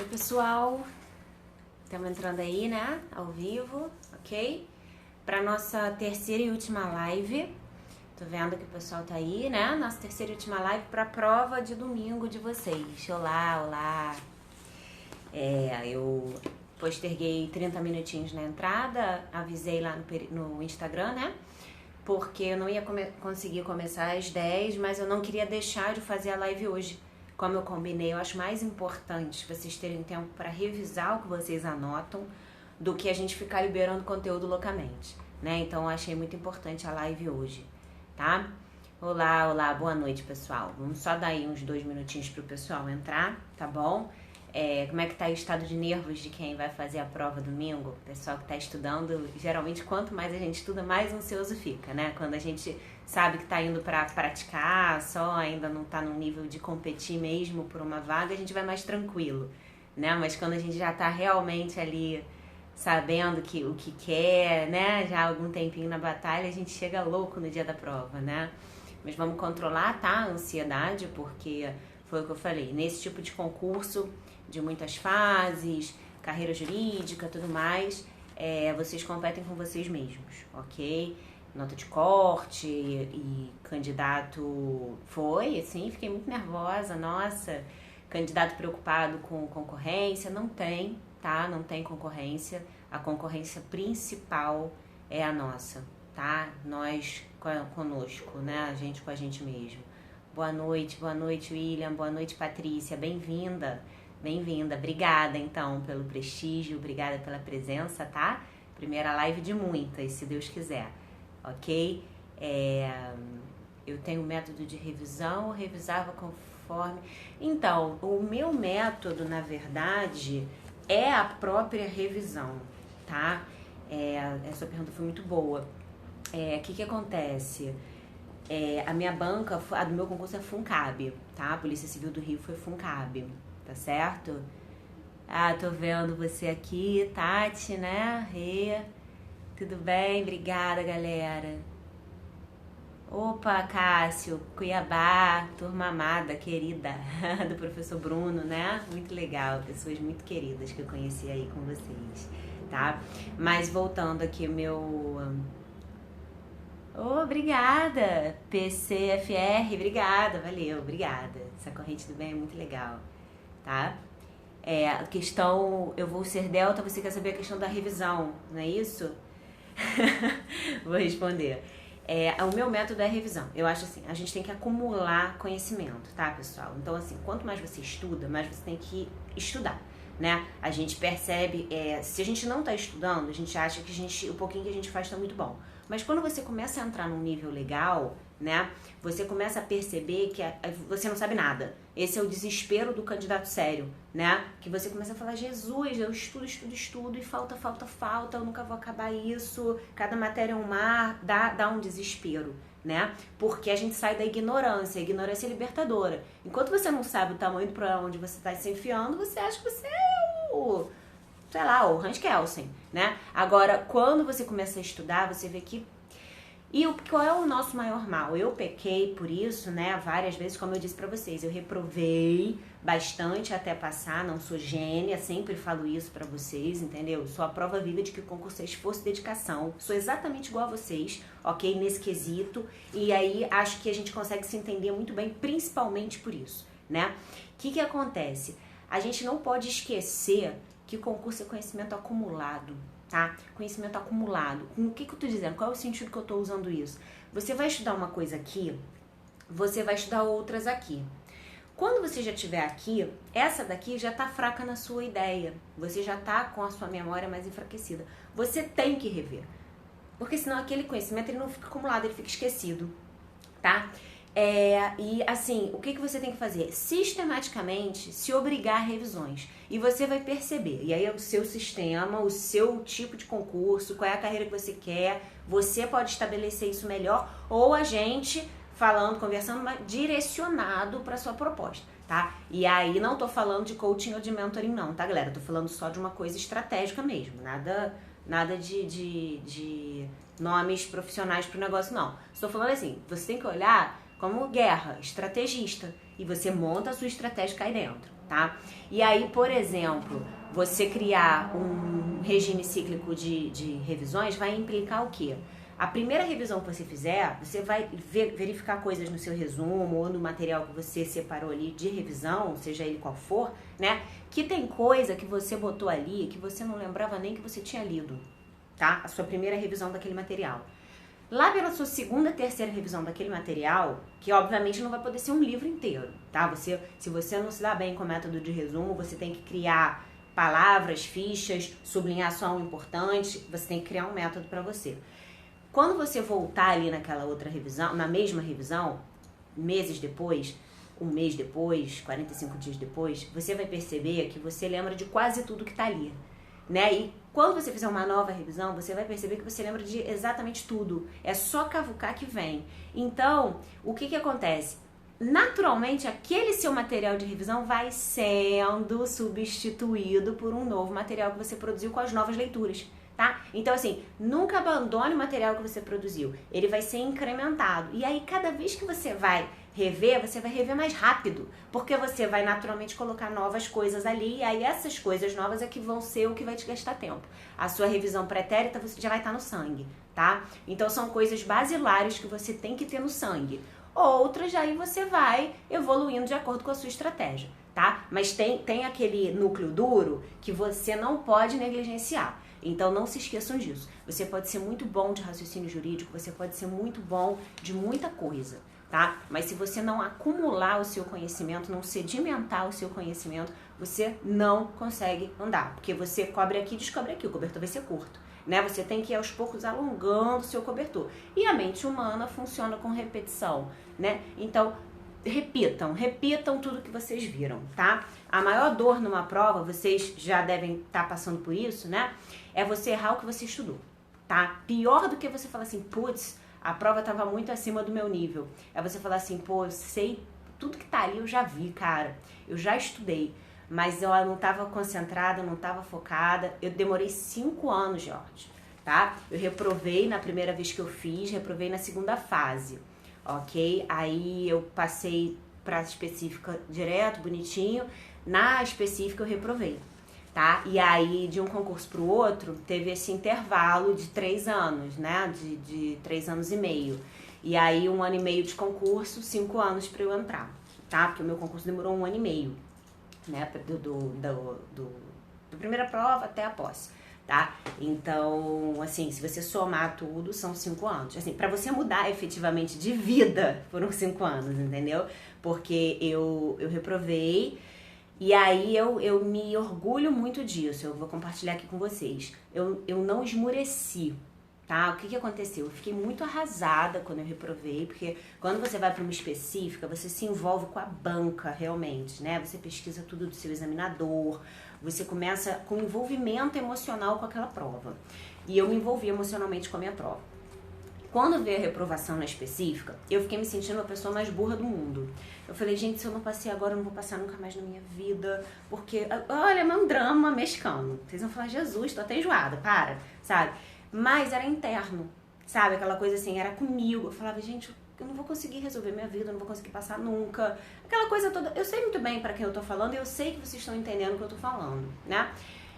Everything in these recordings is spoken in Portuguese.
pessoal, estamos entrando aí, né, ao vivo, ok? Para nossa terceira e última live. Tô vendo que o pessoal tá aí, né? Nossa terceira e última live para a prova de domingo de vocês. Olá, olá. Eu posterguei 30 minutinhos na entrada, avisei lá no Instagram, né? Porque eu não ia conseguir começar às 10, mas eu não queria deixar de fazer a live hoje. Como eu combinei, eu acho mais importante vocês terem tempo para revisar o que vocês anotam do que a gente ficar liberando conteúdo loucamente, né? Então eu achei muito importante a live hoje, tá? Olá, olá, boa noite, pessoal. Vamos só dar aí uns 2 minutinhos pro pessoal entrar, tá bom? Como é que tá o estado de nervos de quem vai fazer a prova domingo? O pessoal que tá estudando, geralmente quanto mais a gente estuda, mais ansioso fica, né? Quando a gente sabe que tá indo pra praticar, só ainda não tá no nível de competir mesmo por uma vaga, a gente vai mais tranquilo, né? Mas quando a gente já tá realmente ali sabendo o que quer, né? Já há algum tempinho na batalha, a gente chega louco no dia da prova, né? Mas vamos controlar, tá? A ansiedade, porque foi o que eu falei. Nesse tipo de concurso, de muitas fases, carreira jurídica, tudo mais, vocês competem com vocês mesmos, ok? Nota de corte e candidato foi, assim, fiquei muito nervosa, nossa, candidato preocupado com concorrência, não tem, tá? Não tem concorrência, a concorrência principal é a nossa, tá? Nós conosco, né? A gente com a gente mesmo. Boa noite, William, boa noite, Patrícia, bem-vinda. Bem-vinda, obrigada então pelo prestígio, obrigada pela presença, tá? Primeira live de muitas, se Deus quiser, ok? Eu tenho um método de revisão, eu revisava conforme... Então, o meu método, na verdade, é a própria revisão, tá? Essa pergunta foi muito boa. O que acontece? A minha banca, a do meu concurso é FUNCAB, tá? A Polícia Civil do Rio foi FUNCAB. Tá certo? Tô vendo você aqui, Tati, né? Tudo bem? Obrigada, galera. Opa, Cássio, Cuiabá, turma amada, querida, do professor Bruno, né? Muito legal, pessoas muito queridas que eu conheci aí com vocês, tá? Mas voltando aqui, obrigada, PCFR, obrigada, valeu, obrigada. Essa corrente do bem é muito legal. Tá? A questão, eu vou ser delta, você quer saber a questão da revisão, não é isso? Vou responder. O meu método é a revisão. Eu acho assim, a gente tem que acumular conhecimento, tá, pessoal? Então, assim, quanto mais você estuda, mais você tem que estudar, né? A gente percebe, se a gente não tá estudando, a gente acha que o pouquinho que a gente faz tá muito bom. Mas quando você começa a entrar num nível legal, né, você começa a perceber que você não sabe nada. Esse é o desespero do candidato sério, né? Que você começa a falar, Jesus, eu estudo e falta, eu nunca vou acabar isso, cada matéria é um mar, dá um desespero, né? Porque a gente sai da ignorância, a ignorância é libertadora. Enquanto você não sabe o tamanho do problema onde você está se enfiando, você acha que você é o Hans Kelsen, né? Agora, quando você começa a estudar, você vê que... qual é o nosso maior mal? Eu pequei por isso, né, várias vezes, como eu disse pra vocês, eu reprovei bastante até passar, não sou gênia, sempre falo isso pra vocês, entendeu? Sou a prova viva de que o concurso é esforço e dedicação, sou exatamente igual a vocês, ok, nesse quesito, e aí acho que a gente consegue se entender muito bem, principalmente por isso, né? O que acontece? A gente não pode esquecer que o concurso é conhecimento acumulado, tá? Conhecimento acumulado. O que eu tô dizendo? Qual é o sentido que eu tô usando isso? Você vai estudar uma coisa aqui, você vai estudar outras aqui. Quando você já estiver aqui, essa daqui já tá fraca na sua ideia. Você já tá com a sua memória mais enfraquecida. Você tem que rever. Porque senão aquele conhecimento ele não fica acumulado, ele fica esquecido, tá? E assim, o que você tem que fazer? Sistematicamente se obrigar a revisões. E você vai perceber. E aí é o seu sistema, o seu tipo de concurso, qual é a carreira que você quer. Você pode estabelecer isso melhor. Ou a gente, conversando, direcionado para sua proposta, tá? E aí não tô falando de coaching ou de mentoring não, tá, galera? Tô falando só de uma coisa estratégica mesmo. Nada de nomes profissionais pro negócio, não. Estou falando assim, você tem que olhar como guerra, estrategista. E você monta a sua estratégia aí dentro, tá? E aí, por exemplo, você criar um regime cíclico de revisões vai implicar o quê? A primeira revisão que você fizer, você vai verificar coisas no seu resumo ou no material que você separou ali de revisão, seja ele qual for, né? Que tem coisa que você botou ali que você não lembrava nem que você tinha lido, tá? A sua primeira revisão daquele material. Lá pela sua segunda, terceira revisão daquele material, que obviamente não vai poder ser um livro inteiro, tá? Se você não se dá bem com o método de resumo, você tem que criar palavras, fichas, sublinhar só um importante, você tem que criar um método para você. Quando você voltar ali naquela outra revisão, na mesma revisão, meses depois, um mês depois, 45 dias depois, você vai perceber que você lembra de quase tudo que tá ali, né? E quando você fizer uma nova revisão, você vai perceber que você lembra de exatamente tudo. É só cavucar que vem. Então, o que acontece? Naturalmente, aquele seu material de revisão vai sendo substituído por um novo material que você produziu com as novas leituras. Tá? Então, assim, nunca abandone o material que você produziu. Ele vai ser incrementado. E aí, cada vez que você vai rever mais rápido. Porque você vai naturalmente colocar novas coisas ali. E aí, essas coisas novas é que vão ser o que vai te gastar tempo. A sua revisão pretérita você já vai estar no sangue, tá? Então, são coisas basilares que você tem que ter no sangue. Outras, aí você vai evoluindo de acordo com a sua estratégia, tá? Mas tem aquele núcleo duro que você não pode negligenciar. Então não se esqueçam disso. Você pode ser muito bom de raciocínio jurídico, você pode ser muito bom de muita coisa, tá? Mas se você não acumular o seu conhecimento, não sedimentar o seu conhecimento, você não consegue andar. Porque você cobre aqui, descobre aqui, o cobertor vai ser curto, né? Você tem que ir aos poucos alongando o seu cobertor. E a mente humana funciona com repetição, né? Então, repitam tudo que vocês viram, tá? A maior dor numa prova, vocês já devem estar passando por isso, né? É você errar o que você estudou, tá? Pior do que você falar assim, putz, a prova estava muito acima do meu nível. É você falar assim, pô, eu sei, tudo que tá ali eu já vi, cara. Eu já estudei, mas eu não estava concentrada, não estava focada. Eu demorei 5 anos, Jorge, tá? Eu reprovei na primeira vez que eu fiz, reprovei na segunda fase. Ok? Aí eu passei para específica direto, bonitinho. Na específica eu reprovei, tá? E aí de um concurso para o outro teve esse intervalo de 3 anos, né? De 3 anos e meio. E aí 1 ano e meio de concurso, 5 anos para eu entrar, tá? Porque o meu concurso demorou 1 ano e meio, né? Da primeira prova até a posse. Tá? Então, assim, se você somar tudo, são 5 anos. Assim, pra você mudar efetivamente de vida, foram 5 anos, entendeu? Porque eu reprovei e aí eu me orgulho muito disso. Eu vou compartilhar aqui com vocês. Eu não esmureci, tá? O que aconteceu? Eu fiquei muito arrasada quando eu reprovei, porque quando você vai para uma específica, você se envolve com a banca realmente, né? Você pesquisa tudo do seu examinador, você começa com envolvimento emocional com aquela prova. E eu me envolvi emocionalmente com a minha prova. Quando veio a reprovação na específica, eu fiquei me sentindo a pessoa mais burra do mundo. Eu falei, gente, se eu não passei agora, eu não vou passar nunca mais na minha vida, porque, olha, é um drama mexicano. Vocês vão falar, Jesus, tô até enjoada, para, sabe? Mas era interno, sabe? Aquela coisa assim, era comigo. Eu falava, gente, eu não vou conseguir resolver minha vida, eu não vou conseguir passar nunca. Aquela coisa toda. Eu sei muito bem pra quem eu tô falando e eu sei que vocês estão entendendo o que eu tô falando, né?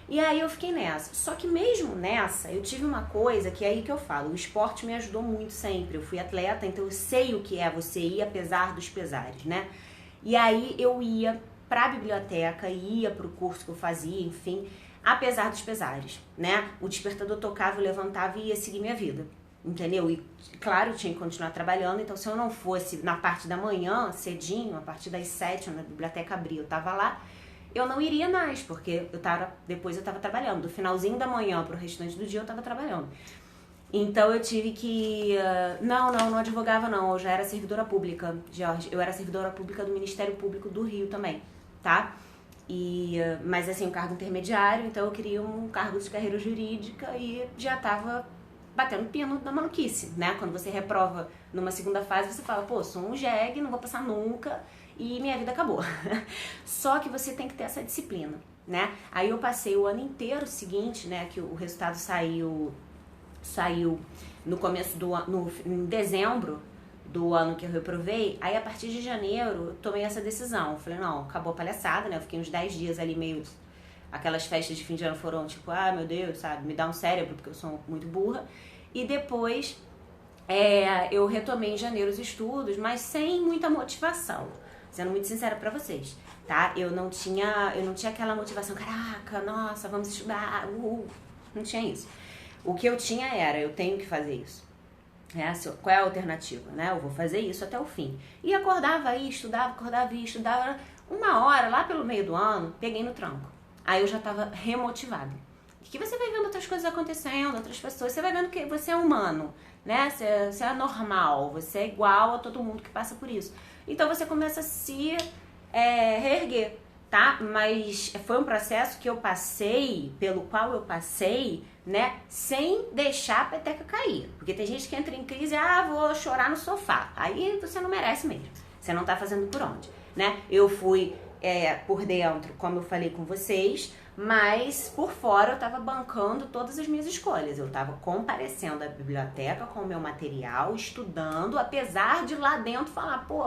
E aí eu fiquei nessa. Só que mesmo nessa, eu tive uma coisa que é aí que eu falo. O esporte me ajudou muito sempre. Eu fui atleta, então eu sei o que é você ir apesar dos pesares, né? E aí eu ia pra biblioteca, ia pro curso que eu fazia, enfim, apesar dos pesares, né? O despertador tocava, eu levantava e ia seguir minha vida, entendeu? E claro, eu tinha que continuar trabalhando, então se eu não fosse na parte da manhã, cedinho, a partir das 7, quando a biblioteca abria, eu tava lá, eu não iria mais, porque depois eu tava trabalhando. Do finalzinho da manhã pro restante do dia eu tava trabalhando. Então eu tive que... Não advogava não, eu já era servidora pública, Jorge. Eu era servidora pública do Ministério Público do Rio também, tá? Mas assim, um cargo intermediário, então eu queria um cargo de carreira jurídica e já tava batendo pino na maluquice, né? Quando você reprova numa segunda fase, você fala, pô, sou um jegue, não vou passar nunca e minha vida acabou. Só que você tem que ter essa disciplina, né? Aí eu passei o ano inteiro seguinte, né, que o resultado saiu no começo do ano, em dezembro, do ano que eu reprovei, aí a partir de janeiro eu tomei essa decisão. Eu falei, não, acabou a palhaçada, né? Eu fiquei uns 10 dias ali meio... Aquelas festas de fim de ano foram tipo, ah, meu Deus, sabe? Me dá um cérebro, porque eu sou muito burra. E depois eu retomei em janeiro os estudos, mas sem muita motivação. Sendo muito sincera pra vocês, tá? Eu não tinha aquela motivação, caraca, nossa, vamos estudar, não tinha isso. O que eu tinha era, eu tenho que fazer isso. Qual é a alternativa, né? Eu vou fazer isso até o fim. E acordava aí, estudava, uma hora, lá pelo meio do ano, peguei no tranco. Aí eu já tava remotivada. Que você vai vendo outras coisas acontecendo, outras pessoas, você vai vendo que você é humano, né? Você é normal, você é igual a todo mundo que passa por isso. Então você começa a se reerguer, tá? Mas foi um processo que eu passei, pelo qual eu passei, né? Sem deixar a peteca cair. Porque tem gente que entra em crise e, vou chorar no sofá. Aí você não merece mesmo. Você não tá fazendo por onde, né? Eu fui por dentro, como eu falei com vocês, mas por fora eu tava bancando todas as minhas escolhas. Eu tava comparecendo à biblioteca com o meu material, estudando, apesar de lá dentro falar, pô,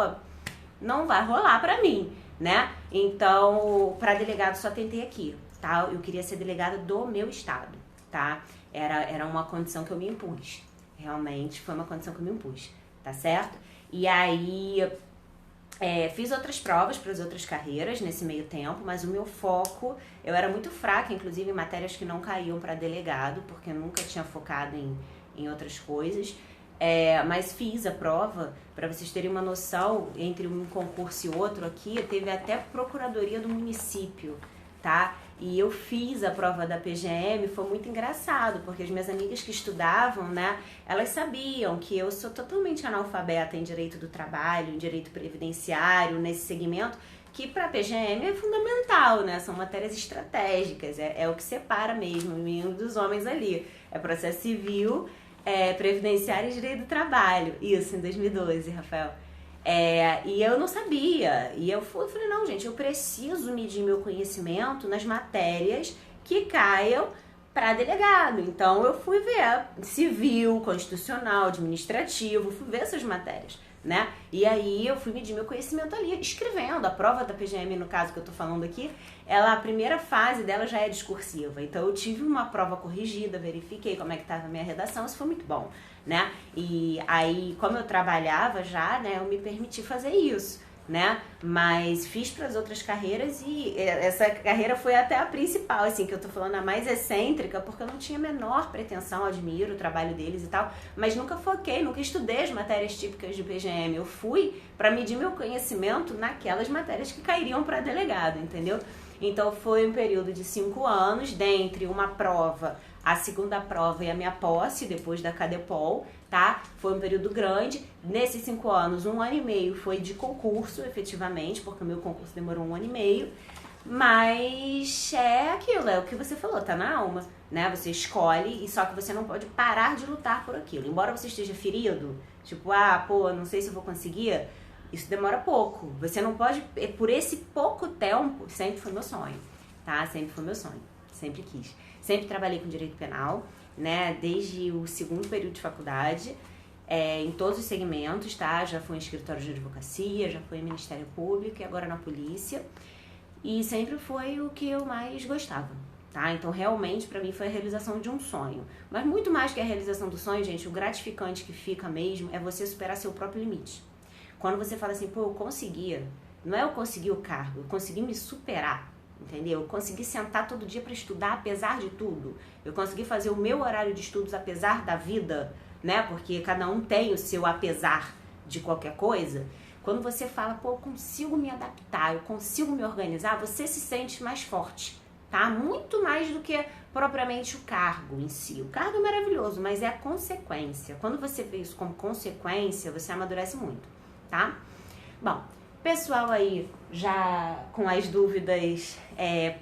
não vai rolar pra mim, né? Então, pra delegado só tentei aqui, tá? Eu queria ser delegada do meu estado, tá? Era uma condição que eu me impus. Realmente foi uma condição que eu me impus, tá certo? E aí... fiz outras provas para as outras carreiras nesse meio tempo, mas o meu foco, eu era muito fraca, inclusive em matérias que não caíam para delegado, porque eu nunca tinha focado em outras coisas, mas fiz a prova, para vocês terem uma noção, entre um concurso e outro aqui, teve até procuradoria do município, tá? E eu fiz a prova da PGM, foi muito engraçado, porque as minhas amigas que estudavam, né, elas sabiam que eu sou totalmente analfabeta em direito do trabalho, em direito previdenciário, nesse segmento, que para a PGM é fundamental, né, são matérias estratégicas, é o que separa mesmo o menino dos homens ali, é processo civil, previdenciário e direito do trabalho, isso, em 2012, Rafael. E eu não sabia, e eu falei, não, gente, eu preciso medir meu conhecimento nas matérias que caiam para delegado. Então eu fui ver civil, constitucional, administrativo, fui ver essas matérias, né? E aí eu fui medir meu conhecimento ali, escrevendo. A prova da PGM, no caso que eu tô falando aqui, a primeira fase dela já é discursiva. Então eu tive uma prova corrigida, verifiquei como é que estava a minha redação, isso foi muito bom, né? E aí, como eu trabalhava já, né, eu me permiti fazer isso, né? Mas fiz para as outras carreiras e essa carreira foi até a principal, assim, que eu tô falando, a mais excêntrica, porque eu não tinha a menor pretensão, admiro o trabalho deles e tal, mas nunca foquei, nunca estudei as matérias típicas de PGM. Eu fui para medir meu conhecimento naquelas matérias que cairiam para delegado, entendeu? Então foi um período de 5 anos, dentre uma prova, a segunda prova e a minha posse, depois da Cadepol, tá? Foi um período grande. Nesses 5 anos, 1 ano e meio foi de concurso, efetivamente, porque o meu concurso demorou 1 ano e meio. Mas é aquilo, é o que você falou, tá na alma, né? Você escolhe, e só que você não pode parar de lutar por aquilo. Embora você esteja ferido, tipo, não sei se eu vou conseguir, isso demora pouco. Você não pode, por esse pouco tempo, sempre foi meu sonho, tá? Sempre foi meu sonho, sempre quis. Sempre trabalhei com direito penal, né? Desde o segundo período de faculdade, em todos os segmentos, tá? Já fui em escritório de advocacia, já fui em Ministério Público e agora na polícia. E sempre foi o que eu mais gostava, tá? Então, realmente, pra mim, foi a realização de um sonho. Mas muito mais que a realização do sonho, gente, o gratificante que fica mesmo é você superar seu próprio limite. Quando você fala assim, pô, eu conseguia, não é eu consegui o cargo, eu consegui me superar, entendeu? Eu consegui sentar todo dia para estudar apesar de tudo. Eu consegui fazer o meu horário de estudos apesar da vida, né? Porque cada um tem o seu apesar de qualquer coisa. Quando você fala, pô, eu consigo me adaptar, eu consigo me organizar, você se sente mais forte, tá? Muito mais do que propriamente o cargo em si. O cargo é maravilhoso, mas é a consequência. Quando você vê isso como consequência, você amadurece muito, tá? Bom, pessoal aí já com as dúvidas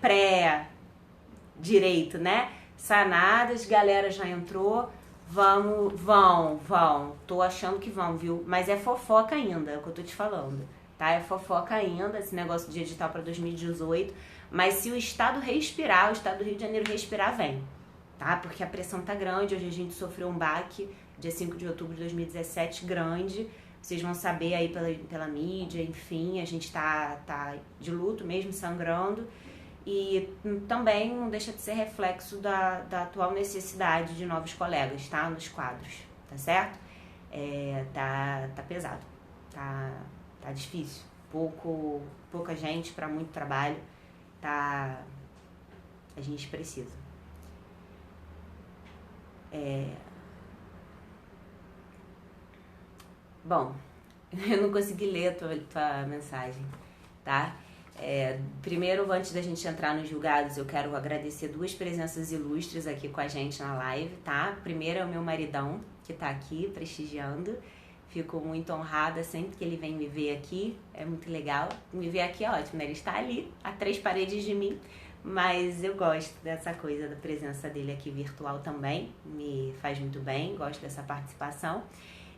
pré-direito, né? Sanadas, galera já entrou. Vão. Tô achando que vão, viu? Mas é fofoca ainda, é o que eu tô te falando, tá? É fofoca ainda, esse negócio de edital para 2018. Mas se o Estado respirar, o Estado do Rio de Janeiro respirar, vem, tá? Porque a pressão tá grande. Hoje a gente sofreu um baque, dia 5 de outubro de 2017, grande. Vocês vão saber aí pela mídia, enfim, a gente tá de luto mesmo, sangrando. E também não deixa de ser reflexo da atual necessidade de novos colegas, tá? Nos quadros, tá certo? Tá pesado, tá difícil. Pouca gente para muito trabalho, a gente precisa. Bom, eu não consegui ler a tua mensagem, tá? Primeiro, antes da gente entrar nos julgados, eu quero agradecer 2 presenças ilustres aqui com a gente na live, tá? Primeiro é o meu maridão, que tá aqui prestigiando. Fico muito honrada sempre que ele vem me ver aqui, é muito legal. Me ver aqui é ótimo, né? Ele está ali, a 3 paredes de mim, mas eu gosto dessa coisa da presença dele aqui virtual também, me faz muito bem, gosto dessa participação.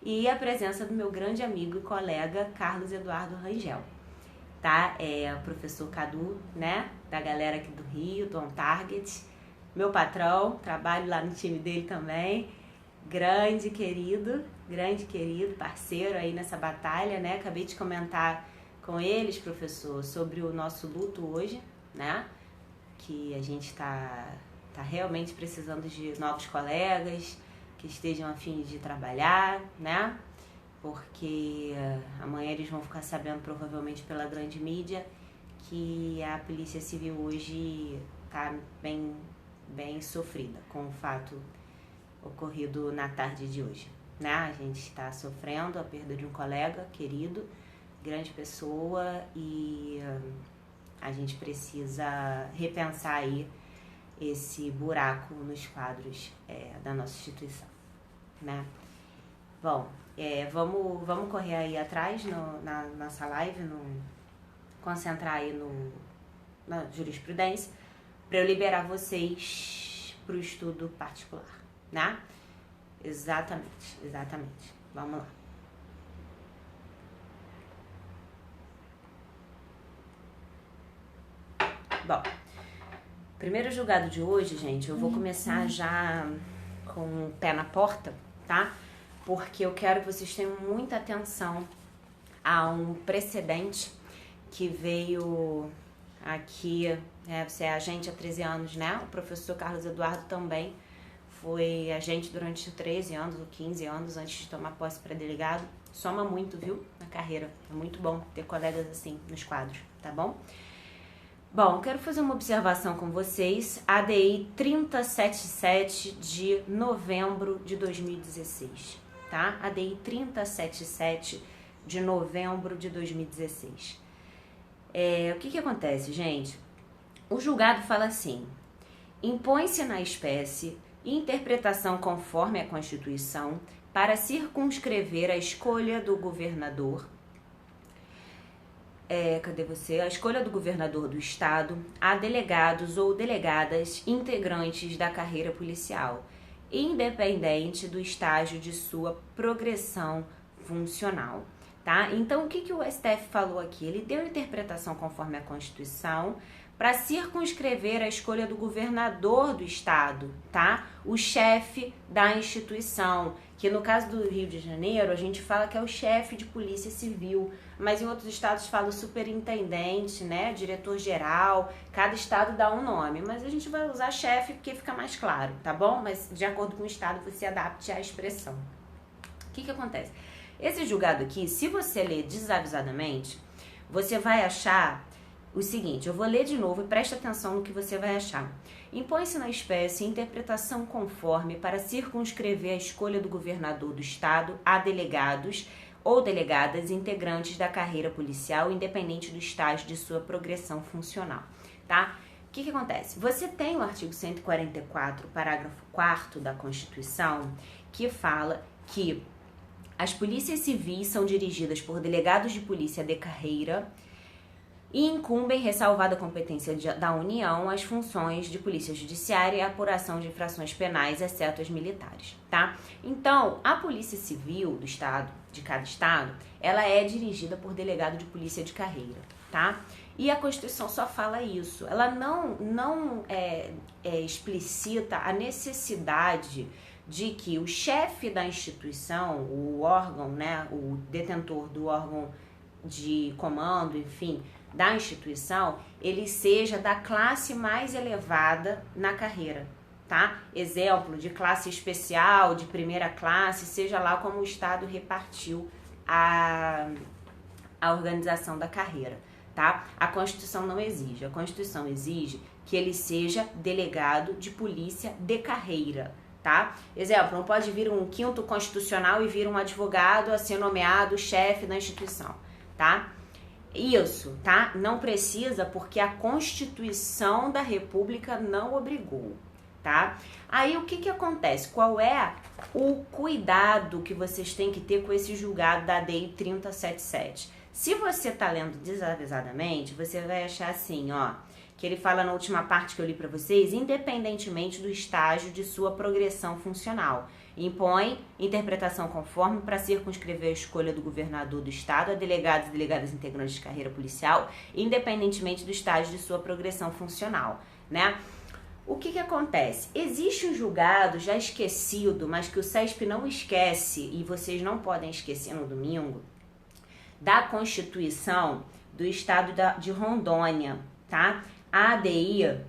E a presença do meu grande amigo e colega Carlos Eduardo Rangel, tá? É o professor Cadu, né? Da galera aqui do Rio, do On Target. Meu patrão, trabalho lá no time dele também. Grande querido, parceiro aí nessa batalha, né? Acabei de comentar com eles, professor, sobre o nosso luto hoje, né? Que a gente tá realmente precisando de novos colegas que estejam a fim de trabalhar, né? Porque amanhã eles vão ficar sabendo, provavelmente pela grande mídia, que a Polícia Civil hoje tá bem sofrida com o fato ocorrido na tarde de hoje, né? A gente está sofrendo a perda de um colega querido, grande pessoa, e a gente precisa repensar aí esse buraco nos quadros da nossa instituição, né? Bom, vamos correr aí atrás na nossa live, concentrar aí na jurisprudência, para eu liberar vocês para o estudo particular, né? Exatamente. Vamos lá. Bom, primeiro julgado de hoje, gente, eu vou começar já com o pé na porta, tá? Porque eu quero que vocês tenham muita atenção a um precedente que veio aqui, você é agente há 13 anos, né? O professor Carlos Eduardo também foi agente durante 13 anos ou 15 anos antes de tomar posse para delegado. Soma muito, viu? Na carreira. É muito bom ter colegas assim nos quadros, tá bom? Bom, quero fazer uma observação com vocês. ADI 3077 de novembro de 2016, tá? ADI 3077 de novembro de 2016. O que acontece, gente? O julgado fala assim: impõe-se na espécie interpretação conforme a Constituição para circunscrever a escolha do governador. A escolha do governador do estado a delegados ou delegadas integrantes da carreira policial, independente do estágio de sua progressão funcional, tá? Então, o que o STF falou aqui? Ele deu interpretação conforme a Constituição para circunscrever a escolha do governador do estado, tá? O chefe da instituição, que no caso do Rio de Janeiro, a gente fala que é o chefe de polícia civil, mas em outros estados fala superintendente, né? Diretor-geral, cada estado dá um nome, mas a gente vai usar chefe porque fica mais claro, tá bom? Mas de acordo com o estado, você adapte a expressão. O que acontece? Esse julgado aqui, se você ler desavisadamente, você vai achar o seguinte, eu vou ler de novo e preste atenção no que você vai achar. Impõe-se na espécie interpretação conforme para circunscrever a escolha do governador do estado a delegados ou delegadas integrantes da carreira policial, independente do estágio de sua progressão funcional, tá? O que acontece? Você tem o artigo 144, parágrafo 4º da Constituição, que fala que as polícias civis são dirigidas por delegados de polícia de carreira e incumbem, ressalvada a competência da União, as funções de polícia judiciária e a apuração de infrações penais, exceto as militares, tá? Então, a polícia civil do estado, de cada estado, ela é dirigida por delegado de polícia de carreira, tá? E a Constituição só fala isso. Ela não explicita a necessidade de que o chefe da instituição, o órgão, né, o detentor do órgão de comando, enfim, da instituição, ele seja da classe mais elevada na carreira, tá? Exemplo de classe especial, de primeira classe, seja lá como o Estado repartiu a organização da carreira, tá? A Constituição não exige, a Constituição exige que ele seja delegado de polícia de carreira, tá? Exemplo, não pode vir um quinto constitucional e vir um advogado a ser nomeado chefe da instituição, tá? Isso, tá? Não precisa porque a Constituição da República não obrigou, tá? Aí o que acontece? Qual é o cuidado que vocês têm que ter com esse julgado da ADI 3077? Se você tá lendo desavisadamente, você vai achar assim, ó, que ele fala na última parte que eu li para vocês, independentemente do estágio de sua progressão funcional. Impõe interpretação conforme para circunscrever a escolha do governador do estado a delegados e delegadas integrantes de carreira policial, independentemente do estágio de sua progressão funcional, né? O que acontece? Existe um julgado já esquecido, mas que o CESP não esquece e vocês não podem esquecer no domingo, da Constituição do estado de Rondônia, tá? A ADI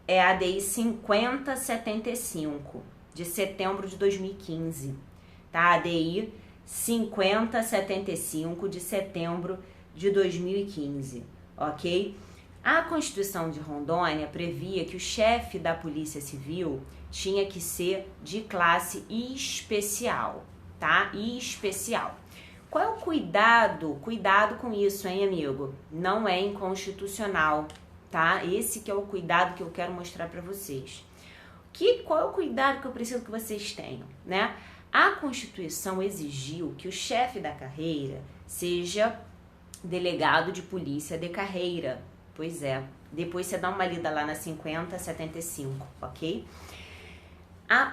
é a ADI 5075, de setembro de 2015, tá? ADI 5075, de setembro de 2015, ok? A Constituição de Rondônia previa que o chefe da Polícia Civil tinha que ser de classe especial, tá? Especial. Qual é o cuidado? Cuidado com isso, hein, amigo? Não é inconstitucional, tá? Esse que é o cuidado que eu quero mostrar para vocês. Qual é o cuidado que eu preciso que vocês tenham, né? A Constituição exigiu que o chefe da carreira seja delegado de polícia de carreira. Pois é. Depois você dá uma lida lá na 5075, ok?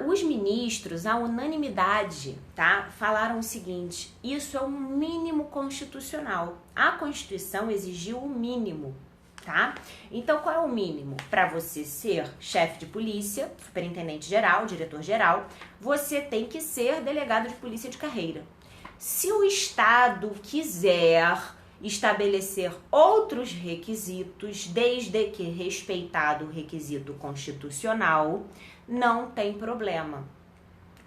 Os ministros, a unanimidade, tá, falaram o seguinte: isso é o mínimo constitucional. A Constituição exigiu o mínimo, tá? Então, qual é o mínimo? Para você ser chefe de polícia, superintendente geral, diretor geral, você tem que ser delegado de polícia de carreira. Se o Estado quiser estabelecer outros requisitos, desde que respeitado o requisito constitucional, não tem problema,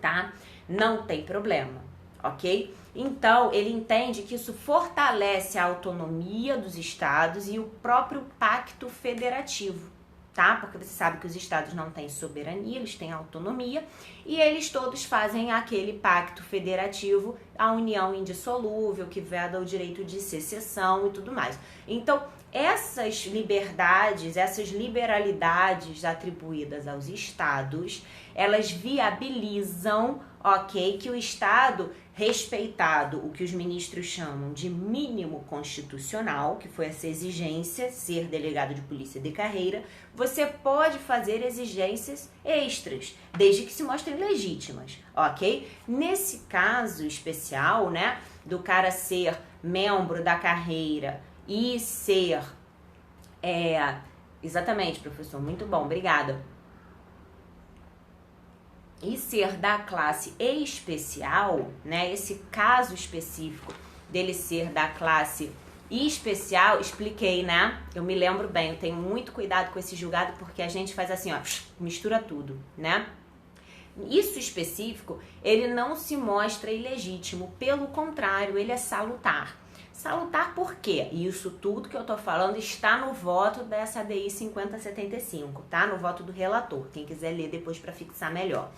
tá? Não tem problema, ok? Então, ele entende que isso fortalece a autonomia dos estados e o próprio pacto federativo, tá? Porque você sabe que os estados não têm soberania, eles têm autonomia e eles todos fazem aquele pacto federativo, a união indissolúvel, que veda o direito de secessão e tudo mais. Então, essas liberdades, essas liberalidades atribuídas aos estados, elas viabilizam, ok, que o estado, respeitado o que os ministros chamam de mínimo constitucional, que foi essa exigência, ser delegado de polícia de carreira, você pode fazer exigências extras, desde que se mostrem legítimas, ok? Nesse caso especial, né, do cara ser membro da carreira e ser, exatamente, professor, muito bom, obrigada. E ser da classe especial, né, esse caso específico dele ser da classe especial, expliquei, né, eu me lembro bem, eu tenho muito cuidado com esse julgado porque a gente faz assim, ó, mistura tudo, né. Isso específico, ele não se mostra ilegítimo, pelo contrário, ele é salutar. Salutar por quê? Isso tudo que eu tô falando está no voto dessa ADI 5075, tá? No voto do relator. Quem quiser ler depois para fixar melhor.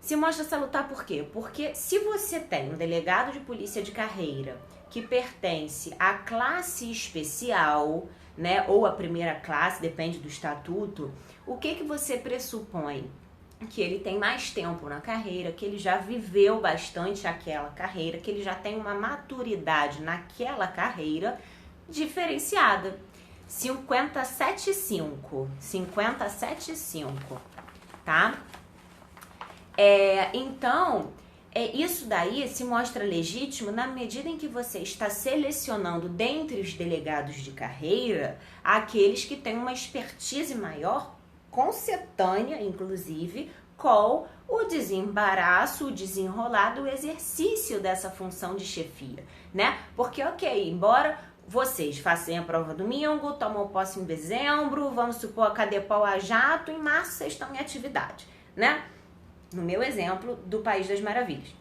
Se mostra salutar por quê? Porque se você tem um delegado de polícia de carreira que pertence à classe especial, né, ou à primeira classe, depende do estatuto, o que você pressupõe? Que ele tem mais tempo na carreira, que ele já viveu bastante aquela carreira, que ele já tem uma maturidade naquela carreira diferenciada. 5075, tá? Então, isso daí se mostra legítimo na medida em que você está selecionando dentre os delegados de carreira aqueles que têm uma expertise maior, concetânea, inclusive, com o desembaraço, o desenrolar do exercício dessa função de chefia, né? Porque, ok, embora vocês façam a prova domingo, tomam posse em dezembro, vamos supor a Cadepol a jato, em março vocês estão em atividade, né? No meu exemplo do País das Maravilhas.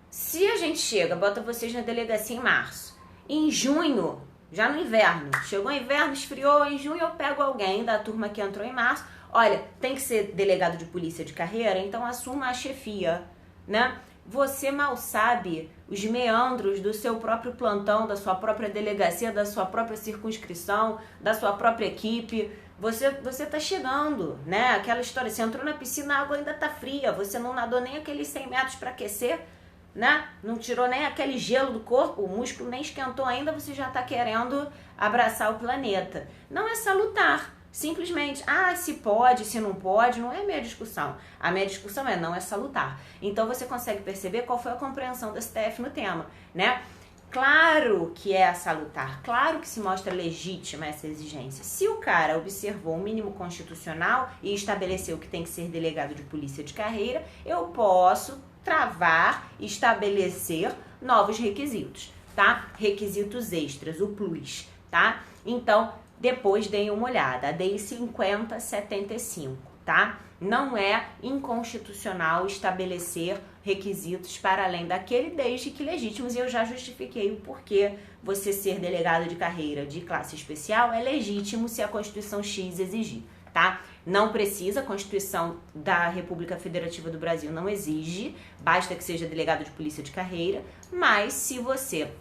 Se a gente chega, bota vocês na delegacia em março, em junho, já no inverno, chegou o inverno, esfriou, em junho eu pego alguém da turma que entrou em março, olha, tem que ser delegado de polícia de carreira, então assuma a chefia, né? Você mal sabe os meandros do seu próprio plantão, da sua própria delegacia, da sua própria circunscrição, da sua própria equipe. Você tá chegando, né? Aquela história, você entrou na piscina, a água ainda tá fria, você não nadou nem aqueles 100 metros para aquecer, né? Não tirou nem aquele gelo do corpo, o músculo nem esquentou ainda, você já tá querendo abraçar o planeta. Não é salutar. Simplesmente, se pode, se não pode, não é a minha discussão. A minha discussão não é salutar. Então você consegue perceber qual foi a compreensão do STF no tema, né? Claro que é salutar, claro que se mostra legítima essa exigência. Se o cara observou o mínimo constitucional e estabeleceu que tem que ser delegado de polícia de carreira, eu posso travar e estabelecer novos requisitos, tá? Requisitos extras, o plus, tá? Então, depois deem uma olhada, a DI 5075, tá? Não é inconstitucional estabelecer requisitos para além daquele, desde que legítimos, e eu já justifiquei o porquê você ser delegado de carreira de classe especial é legítimo se a Constituição X exigir, tá? Não precisa, a Constituição da República Federativa do Brasil não exige, basta que seja delegado de polícia de carreira, mas se você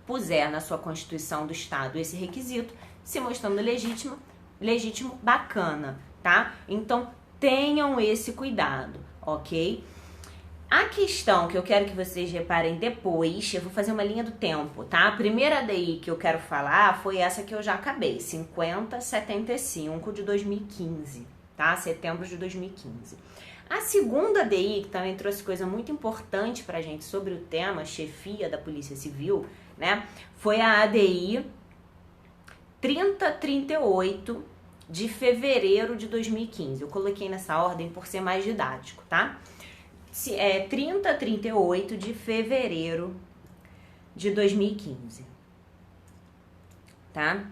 puser na sua Constituição do Estado esse requisito, se mostrando legítimo, bacana, tá? Então, tenham esse cuidado, ok? A questão que eu quero que vocês reparem depois, eu vou fazer uma linha do tempo, tá? A primeira DI que eu quero falar foi essa que eu já acabei, 5075 de 2015, tá? Setembro de 2015. A segunda DI, que também trouxe coisa muito importante pra gente sobre o tema chefia da Polícia Civil, né? Foi a ADI 3038 de fevereiro de 2015. Eu coloquei nessa ordem por ser mais didático, tá? 3038 de fevereiro de 2015, tá?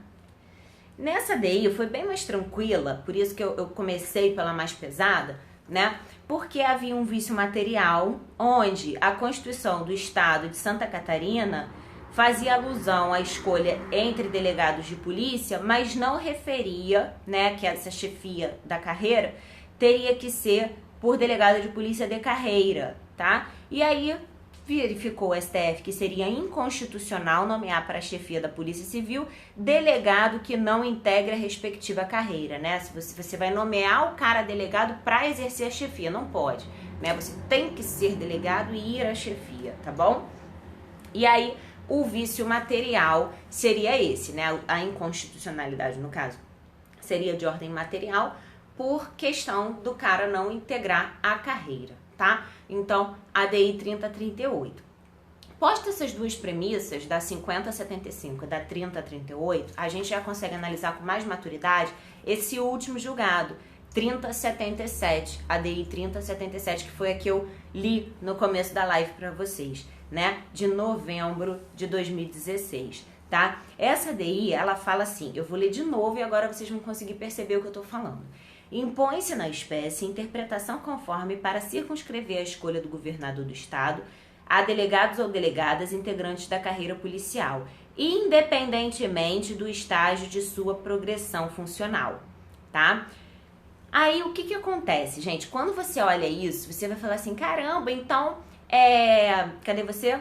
Nessa DI foi bem mais tranquila, por isso que eu comecei pela mais pesada, né? Porque havia um vício material onde a Constituição do Estado de Santa Catarina fazia alusão à escolha entre delegados de polícia, mas não referia, né, que essa chefia da carreira teria que ser por delegado de polícia de carreira, tá? E aí verificou o STF que seria inconstitucional nomear para a chefia da Polícia Civil delegado que não integra a respectiva carreira, né? Se você vai nomear o cara delegado para exercer a chefia, não pode, né? Você tem que ser delegado e ir à chefia, tá bom? E aí o vício material seria esse, né? A inconstitucionalidade, no caso, seria de ordem material por questão do cara não integrar a carreira, tá? Então, ADI 3038. Posta essas duas premissas, da 5075 e da 3038, a gente já consegue analisar com mais maturidade esse último julgado, 3077, ADI 3077, que foi a que eu li no começo da live para vocês, né? De novembro de 2016, tá? Essa ADI, ela fala assim, eu vou ler de novo e agora vocês vão conseguir perceber o que eu tô falando. Impõe-se na espécie interpretação conforme para circunscrever a escolha do governador do estado a delegados ou delegadas integrantes da carreira policial, independentemente do estágio de sua progressão funcional, tá? Aí, o que acontece, gente? Quando você olha isso, você vai falar assim, caramba, então, cadê você?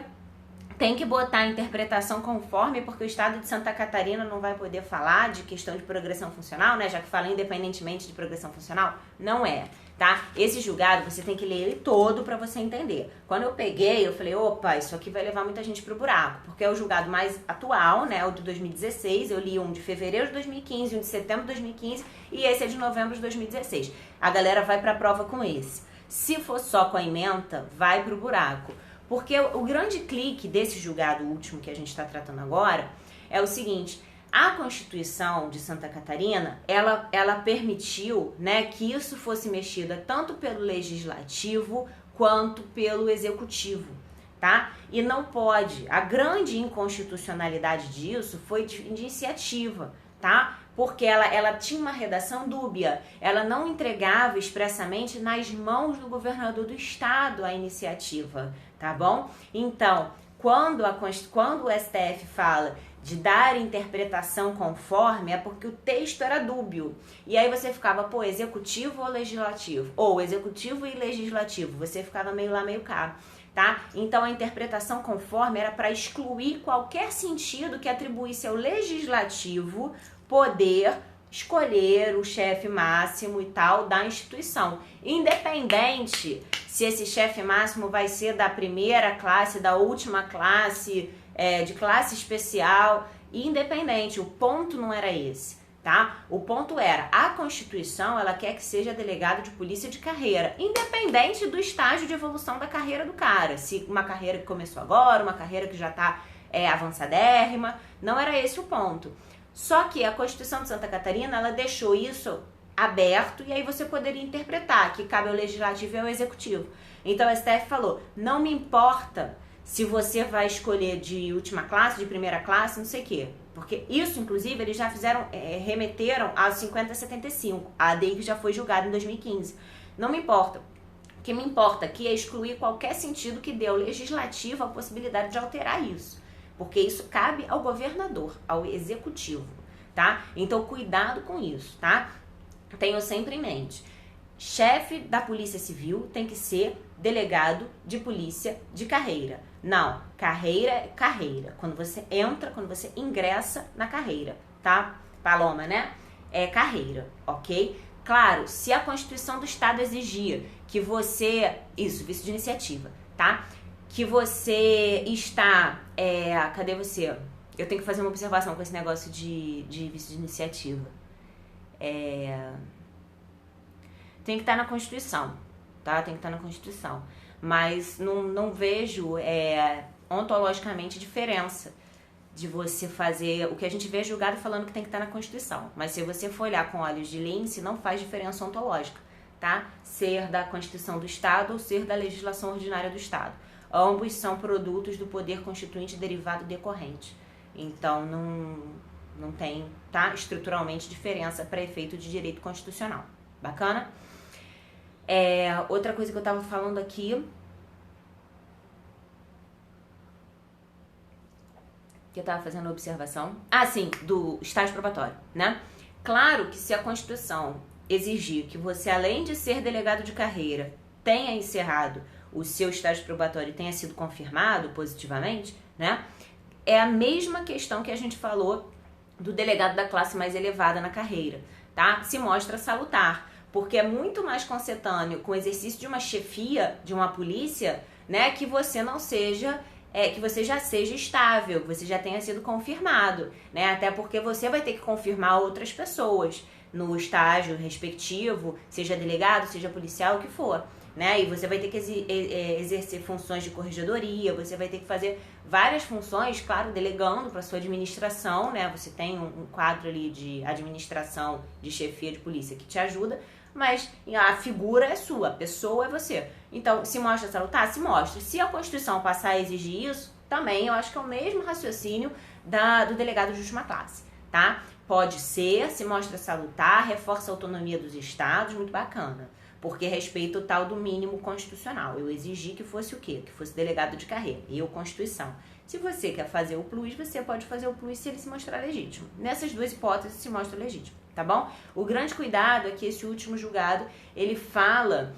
Tem que botar a interpretação conforme, porque o estado de Santa Catarina não vai poder falar de questão de progressão funcional, né? Já que fala independentemente de progressão funcional. Não é, tá? Esse julgado, você tem que ler ele todo pra você entender. Quando eu peguei, eu falei, opa, isso aqui vai levar muita gente pro buraco, porque é o julgado mais atual, né? O de 2016, eu li um de fevereiro de 2015, um de setembro de 2015, e esse é de novembro de 2016. A galera vai pra prova com esse. Se for só com a ementa, vai pro buraco. Porque o grande clique desse julgado último que a gente está tratando agora é o seguinte, A Constituição de Santa Catarina, ela permitiu, né, que isso fosse mexido tanto pelo Legislativo quanto pelo Executivo, tá? E não pode, a grande inconstitucionalidade disso foi de iniciativa, tá? Porque ela tinha uma redação dúbia, ela não entregava expressamente nas mãos do governador do estado a iniciativa, tá bom? Então, quando o STF fala de dar interpretação conforme, é porque o texto era dúbio. E aí você ficava, pô, executivo ou legislativo? Ou executivo e legislativo, você ficava meio lá, meio cá. Tá? Então a interpretação conforme era para excluir qualquer sentido que atribuísse ao legislativo poder escolher o chefe máximo e tal da instituição, independente se esse chefe máximo vai ser da primeira classe, da última classe, de classe especial, independente, o ponto não era esse. Tá? O ponto era, a Constituição, ela quer que seja delegado de polícia de carreira, independente do estágio de evolução da carreira do cara, se uma carreira que começou agora, uma carreira que já está avançadérrima, não era esse o ponto. Só que a Constituição de Santa Catarina, ela deixou isso aberto e aí você poderia interpretar que cabe ao Legislativo e ao Executivo. Então o STF falou, não me importa se você vai escolher de última classe, de primeira classe, não sei o quê. Porque isso, inclusive, eles já fizeram, remeteram aos 5075, a ADI que já foi julgada em 2015. Não me importa. O que me importa aqui é excluir qualquer sentido que dê ao legislativo a possibilidade de alterar isso. Porque isso cabe ao governador, ao executivo, tá? Então, cuidado com isso, tá? Tenho sempre em mente. Chefe da Polícia Civil tem que ser delegado de polícia de carreira. Não, carreira é carreira. Quando você entra, quando você ingressa na carreira, tá? Paloma, né? É carreira, ok? Claro, se a Constituição do Estado exigir que você... Isso, vice de iniciativa, tá? Que você está... cadê você? Eu tenho que fazer uma observação com esse negócio de vice de iniciativa. Tem que estar na Constituição, tá? Tem que estar na Constituição. Mas não vejo ontologicamente diferença de você fazer... O que a gente vê é julgado falando que tem que estar na Constituição. Mas se você for olhar com olhos de lince, não faz diferença ontológica, tá? Ser da Constituição do Estado ou ser da legislação ordinária do Estado. Ambos são produtos do poder constituinte derivado decorrente. Então, não tem, tá? Estruturalmente diferença para efeito de direito constitucional. Bacana? Outra coisa que eu tava falando aqui, que eu tava fazendo observação, sim, do estágio probatório, né? Claro que se a Constituição exigir que você, além de ser delegado de carreira, tenha encerrado o seu estágio probatório e tenha sido confirmado positivamente, né? É a mesma questão que a gente falou do delegado da classe mais elevada na carreira, tá? Se mostra salutar. Porque é muito mais concetâneo com o exercício de uma chefia, de uma polícia, né, que você não seja, que você já seja estável, que você já tenha sido confirmado, né, até porque você vai ter que confirmar outras pessoas no estágio respectivo, seja delegado, seja policial, o que for, né, e você vai ter que exercer funções de corregedoria, você vai ter que fazer várias funções, claro, delegando para sua administração, né, você tem um quadro ali de administração, de chefia de polícia que te ajuda, mas a figura é sua, a pessoa é você. Então, se mostra salutar? Se mostra. Se a Constituição passar a exigir isso, também eu acho que é o mesmo raciocínio do delegado de última classe, tá? Pode ser, se mostra salutar, reforça a autonomia dos estados, muito bacana, porque respeita o tal do mínimo constitucional. Eu exigi que fosse o quê? Que fosse delegado de carreira, eu, Constituição. Se você quer fazer o plus, você pode fazer o plus se ele se mostrar legítimo. Nessas duas hipóteses se mostra legítimo, tá bom? O grande cuidado é que esse último julgado, ele fala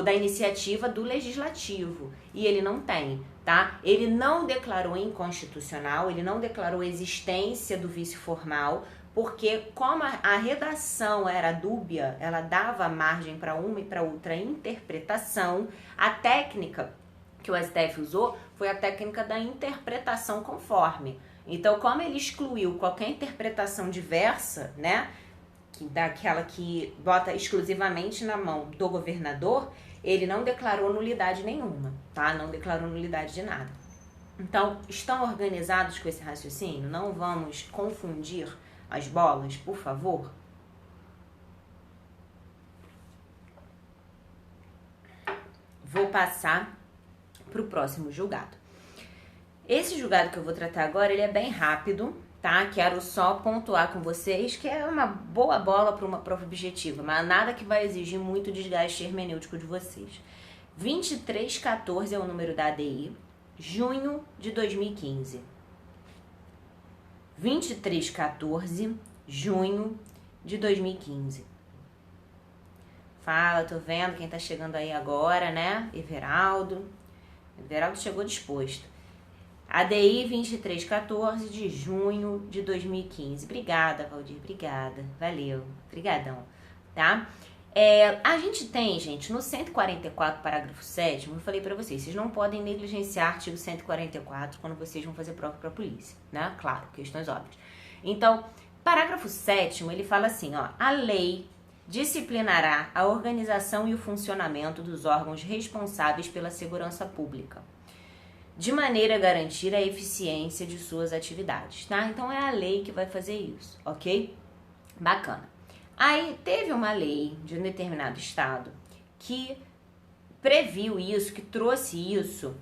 da iniciativa do legislativo, e ele não tem, tá? Ele não declarou inconstitucional, ele não declarou existência do vício formal, porque como a redação era dúbia, ela dava margem para uma e para outra interpretação, a técnica que o STF usou foi a técnica da interpretação conforme. Então, como ele excluiu qualquer interpretação diversa, né, daquela que bota exclusivamente na mão do governador, ele não declarou nulidade nenhuma, tá? Não declarou nulidade de nada. Então, estão organizados com esse raciocínio? Não vamos confundir as bolas, por favor? Vou passar para o próximo julgado. Esse julgado que eu vou tratar agora, ele é bem rápido, tá? Quero só pontuar com vocês que é uma boa bola para uma prova objetiva, mas nada que vai exigir muito desgaste hermenêutico de vocês. 2314 é o número da ADI, junho de 2015. 2314, junho de 2015. Fala, tô vendo quem tá chegando aí agora, né? Everaldo. Everaldo chegou disposto. ADI 2314 de junho de 2015. Obrigada, Valdir, obrigada. Valeu, obrigadão, tá? A gente tem, gente, no 144, parágrafo 7º, eu falei pra vocês não podem negligenciar artigo 144 quando vocês vão fazer prova pra polícia, né? Claro, questões óbvias. Então, parágrafo 7º, ele fala assim, ó, a lei disciplinará a organização e o funcionamento dos órgãos responsáveis pela segurança pública, de maneira a garantir a eficiência de suas atividades, tá? Então, é a lei que vai fazer isso, ok? Bacana. Aí, teve uma lei de um determinado estado que previu isso, que trouxe isso,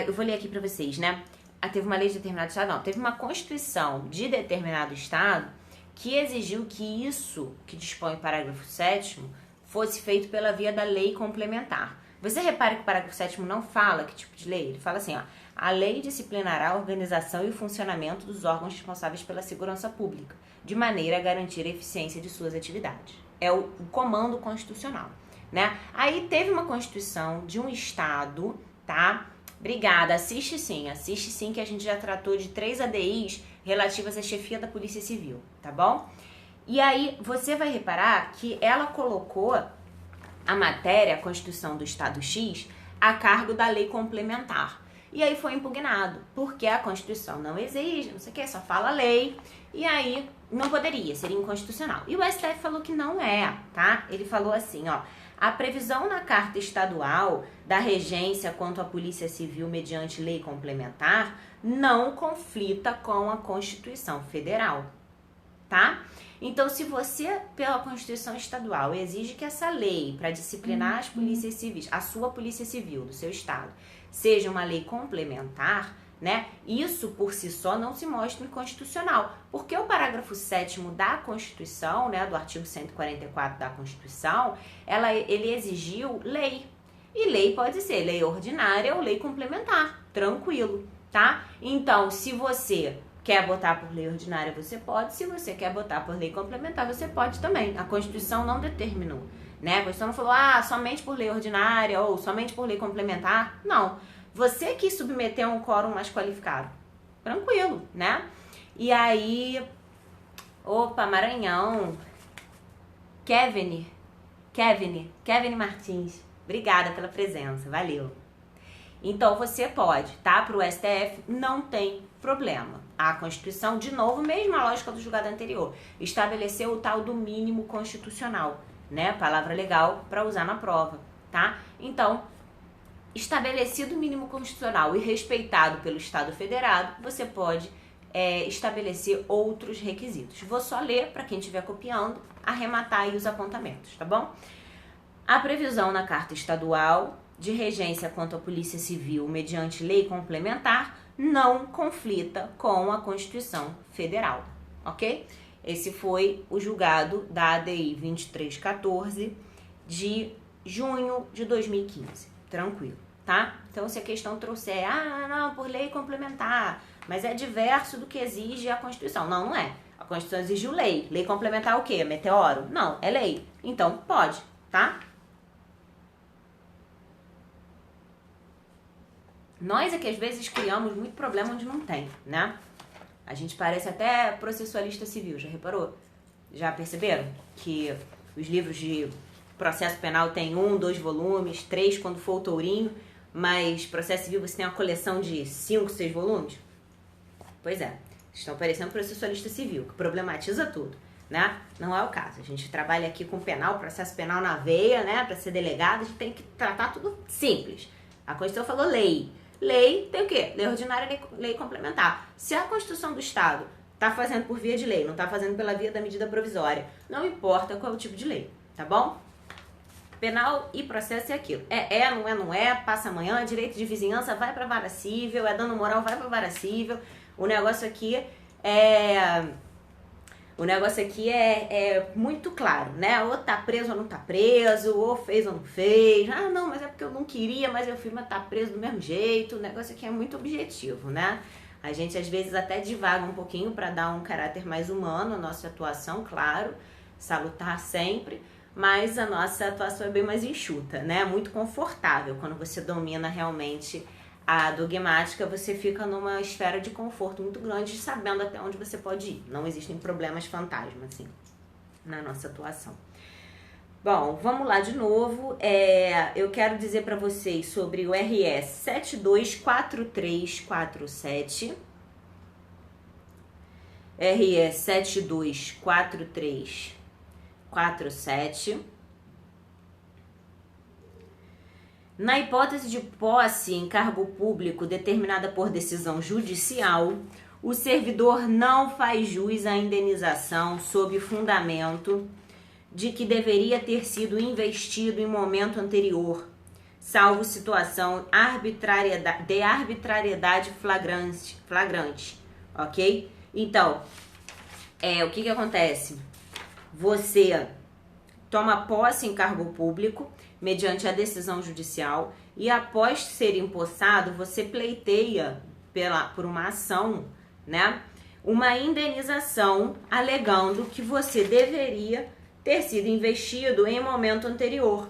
eu vou ler aqui pra vocês, né? Teve uma lei de determinado estado, não, teve uma constituição de determinado estado que exigiu que isso, que dispõe o parágrafo 7º, fosse feito pela via da lei complementar. Você repara que o parágrafo 7º não fala que tipo de lei? Ele fala assim, ó, a lei disciplinará a organização e o funcionamento dos órgãos responsáveis pela segurança pública, de maneira a garantir a eficiência de suas atividades. É o comando constitucional, né? Aí teve uma constituição de um estado, tá? Obrigada, assiste sim, que a gente já tratou de 3 ADIs relativas à chefia da Polícia Civil, tá bom? E aí você vai reparar que ela colocou a matéria, a Constituição do Estado X, a cargo da lei complementar. E aí foi impugnado, porque a Constituição não exige, não sei o que, só fala lei, e aí não poderia, seria inconstitucional. E o STF falou que não é, tá? Ele falou assim, ó, a previsão na Carta Estadual da regência quanto à Polícia Civil mediante lei complementar não conflita com a Constituição Federal, tá? Então, se você, pela Constituição Estadual, exige que essa lei para disciplinar as polícias civis, a sua Polícia Civil do seu estado, seja uma lei complementar, né? Isso por si só não se mostra inconstitucional, porque o parágrafo 7º da Constituição, né, do artigo 144 da Constituição, ele exigiu lei. E lei pode ser lei ordinária ou lei complementar, tranquilo, tá? Então, se você quer botar por lei ordinária, você pode. Se você quer botar por lei complementar, você pode também. A Constituição não determinou, né? A Constituição não falou, somente por lei ordinária ou somente por lei complementar. Não. Você que submeteu um quórum mais qualificado. Tranquilo, né? E aí... Opa, Maranhão. Kevin Martins. Obrigada pela presença. Valeu. Então, você pode, tá? Para o STF, não tem problema. A Constituição, de novo, mesma lógica do julgado anterior, estabeleceu o tal do mínimo constitucional, né? Palavra legal para usar na prova, tá? Então, estabelecido o mínimo constitucional e respeitado pelo Estado federado, você pode estabelecer outros requisitos. Vou só ler para quem estiver copiando, arrematar aí os apontamentos, tá bom? A previsão na Carta Estadual de regência quanto à Polícia Civil mediante lei complementar não conflita com a Constituição Federal, ok? Esse foi o julgado da ADI 2314 de junho de 2015, tranquilo, tá? Então, se a questão trouxer, não, por lei complementar, mas é diverso do que exige a Constituição. Não, não é. A Constituição exigiu lei. Lei complementar o quê? Meteoro? Não, é lei. Então, pode, tá? Nós é que às vezes criamos muito problema onde não tem, né? A gente parece até processualista civil, já reparou? Já perceberam? Que os livros de processo penal tem 1, 2 volumes, 3 quando for o tourinho, mas processo civil você tem uma coleção de 5, 6 volumes? Pois é, estão parecendo processualista civil, que problematiza tudo, né? Não é o caso. A gente trabalha aqui com penal, processo penal na veia, né? Para ser delegado, a gente tem que tratar tudo simples. A Constituição falou lei. Lei tem o quê? Lei ordinária, lei complementar. Se a Constituição do Estado está fazendo por via de lei, não está fazendo pela via da medida provisória, não importa qual é o tipo de lei, tá bom? Penal e processo é aquilo. Não é, passa amanhã, direito de vizinhança vai pra vara cível, é dano moral, vai pra vara cível. O negócio aqui é muito claro, né? Ou tá preso ou não tá preso, ou fez ou não fez. Ah, não, mas é porque eu não queria, mas eu fui, mas tá preso do mesmo jeito. O negócio aqui é muito objetivo, né? A gente às vezes até divaga um pouquinho para dar um caráter mais humano à nossa atuação, claro, salutar sempre, mas a nossa atuação é bem mais enxuta, né? Muito confortável. Quando você domina realmente a dogmática, você fica numa esfera de conforto muito grande, sabendo até onde você pode ir. Não existem problemas fantasma, assim, na nossa atuação. Bom, vamos lá de novo. Eu quero dizer para vocês sobre o RS 724347. RS 724347. Na hipótese de posse em cargo público determinada por decisão judicial, o servidor não faz jus à indenização sob fundamento de que deveria ter sido investido em momento anterior, salvo situação de arbitrariedade flagrante, ok? Então, o que acontece? Você toma posse em cargo público mediante a decisão judicial e após ser empossado, você pleiteia por uma ação, né, uma indenização alegando que você deveria ter sido investido em momento anterior,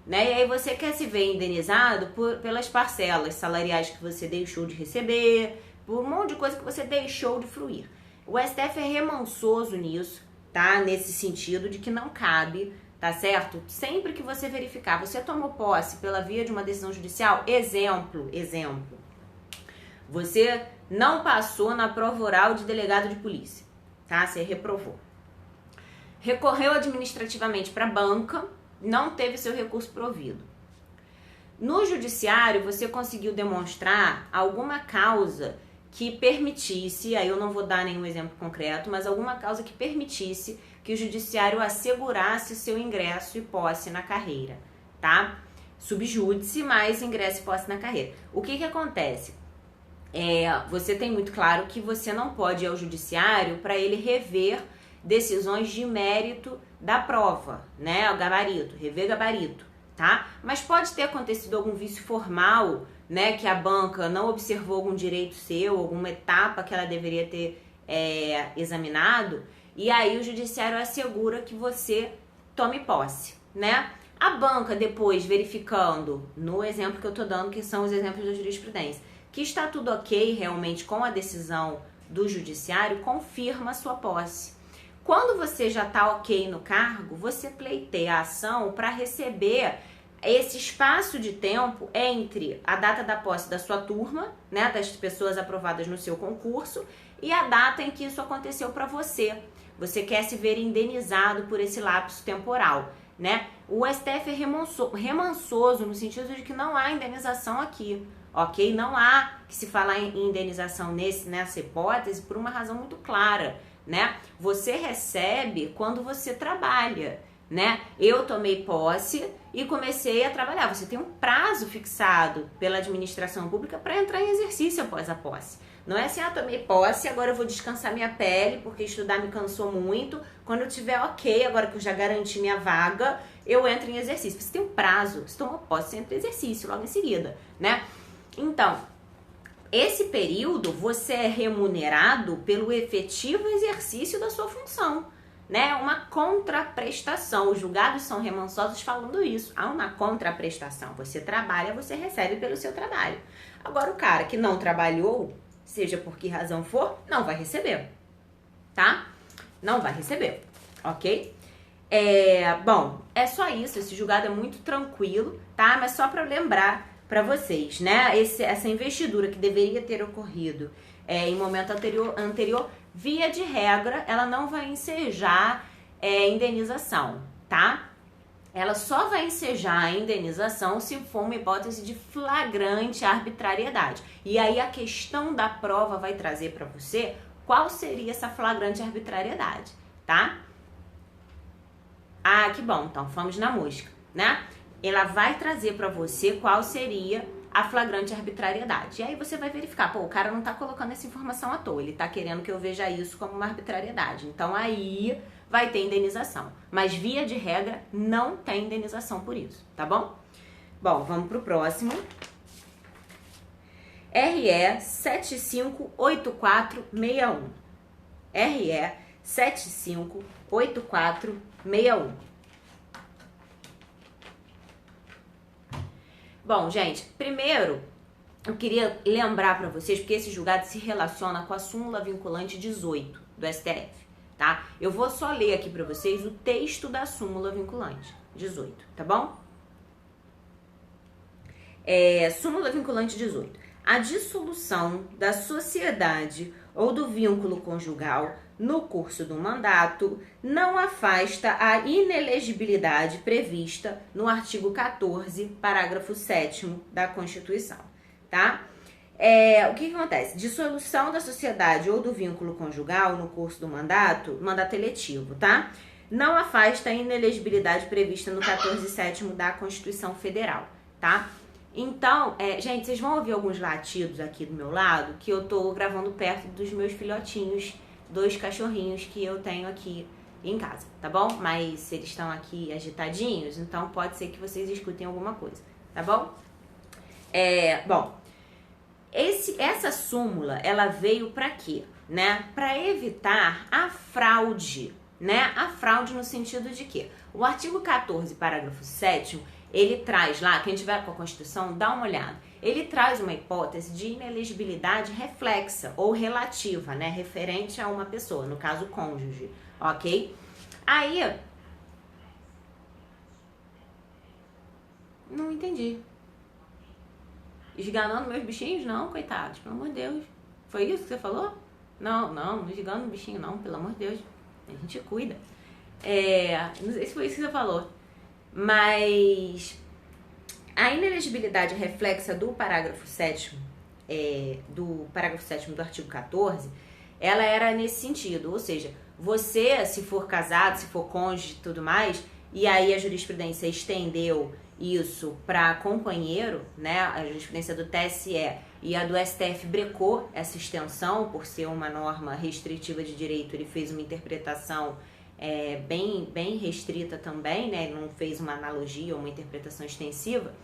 né? E aí você quer se ver indenizado pelas parcelas salariais que você deixou de receber, por um monte de coisa que você deixou de fruir. O STF é remansoso nisso, tá? Nesse sentido de que não cabe, tá certo? Sempre que você verificar, você tomou posse pela via de uma decisão judicial, exemplo, você não passou na prova oral de delegado de polícia, tá? Você reprovou. Recorreu administrativamente para a banca, não teve seu recurso provido. No judiciário, você conseguiu demonstrar alguma causa que permitisse, aí eu não vou dar nenhum exemplo concreto, mas alguma causa que permitisse que o judiciário assegurasse seu ingresso e posse na carreira, tá? Subjúdice, mais ingresso e posse na carreira. O que acontece? Você tem muito claro que você não pode ir ao judiciário para ele rever decisões de mérito da prova, né? O gabarito, rever gabarito, tá? Mas pode ter acontecido algum vício formal, né? Que a banca não observou algum direito seu, alguma etapa que ela deveria ter examinado, e aí o judiciário assegura que você tome posse, né? A banca depois verificando, no exemplo que eu tô dando, que são os exemplos da jurisprudência, que está tudo ok realmente com a decisão do judiciário, confirma a sua posse. Quando você já está ok no cargo, você pleiteia a ação para receber esse espaço de tempo entre a data da posse da sua turma, né, das pessoas aprovadas no seu concurso, e a data em que isso aconteceu para você. Você quer se ver indenizado por esse lapso temporal, né? O STF é remansoso no sentido de que não há indenização aqui, ok? Não há que se falar em indenização nessa hipótese por uma razão muito clara, né? Você recebe quando você trabalha, né? Eu tomei posse e comecei a trabalhar. Você tem um prazo fixado pela administração pública para entrar em exercício após a posse. Não é assim, tomei posse, agora eu vou descansar minha pele porque estudar me cansou muito. Quando eu tiver ok, agora que eu já garanti minha vaga, eu entro em exercício. Você tem um prazo, você tomou posse, você entra em exercício logo em seguida, né? Então, esse período você é remunerado pelo efetivo exercício da sua função, né? Uma contraprestação. Os julgados são remansosos falando isso. Há uma contraprestação. Você trabalha, você recebe pelo seu trabalho. Agora, o cara que não trabalhou, seja por que razão for, não vai receber, tá? Não vai receber, ok? Bom, é só isso. Esse julgado é muito tranquilo, tá? Mas só para lembrar para vocês, né? Essa investidura que deveria ter ocorrido em momento anterior, via de regra, ela não vai ensejar indenização, tá? ela só vai ensejar a indenização se for uma hipótese de flagrante arbitrariedade. E aí a questão da prova vai trazer para você qual seria essa flagrante arbitrariedade, tá? Ah, que bom, então vamos na música, né? Ela vai trazer para você qual seria a flagrante arbitrariedade. E aí você vai verificar, pô, o cara não tá colocando essa informação à toa, ele tá querendo que eu veja isso como uma arbitrariedade. Então aí vai ter indenização. Mas via de regra não tem indenização por isso, tá bom? Bom, vamos pro próximo. RE 758461. RE 758461. Bom, gente, primeiro eu queria lembrar para vocês, porque esse julgado se relaciona com a súmula vinculante 18 do STF, tá? Eu vou só ler aqui para vocês o texto da súmula vinculante 18, tá bom? Súmula vinculante 18. A dissolução da sociedade ou do vínculo conjugal no curso do mandato não afasta a inelegibilidade prevista no artigo 14, parágrafo 7º da Constituição, tá? O que acontece? Dissolução da sociedade ou do vínculo conjugal no curso do mandato eletivo, tá? Não afasta a inelegibilidade prevista no 14, 7º da Constituição Federal, tá? Então, gente, vocês vão ouvir alguns latidos aqui do meu lado, que eu tô gravando perto dos meus filhotinhos, 2 cachorrinhos que eu tenho aqui em casa, tá bom? Mas eles estão aqui agitadinhos, então pode ser que vocês escutem alguma coisa, tá bom? Bom, essa súmula, ela veio para quê? Né? Para evitar a fraude, né? A fraude no sentido de que o artigo 14, parágrafo 7º, ele traz lá, quem tiver com a Constituição, dá uma olhada. Ele traz uma hipótese de inelegibilidade reflexa ou relativa, né? Referente a uma pessoa, no caso, cônjuge, ok? Aí, não entendi. Esganando meus bichinhos? Não, coitados, pelo amor de Deus. Foi isso que você falou? Não esganando o bichinho, não, pelo amor de Deus. A gente cuida. Não sei se foi isso que você falou. Mas a inelegibilidade reflexa do parágrafo 7º, do artigo 14, ela era nesse sentido, ou seja, você, se for casado, se for cônjuge e tudo mais, e aí a jurisprudência estendeu isso para companheiro, né? A jurisprudência do TSE e a do STF brecou essa extensão por ser uma norma restritiva de direito, ele fez uma interpretação bem restrita também, né? Ele não fez uma analogia ou uma interpretação extensiva.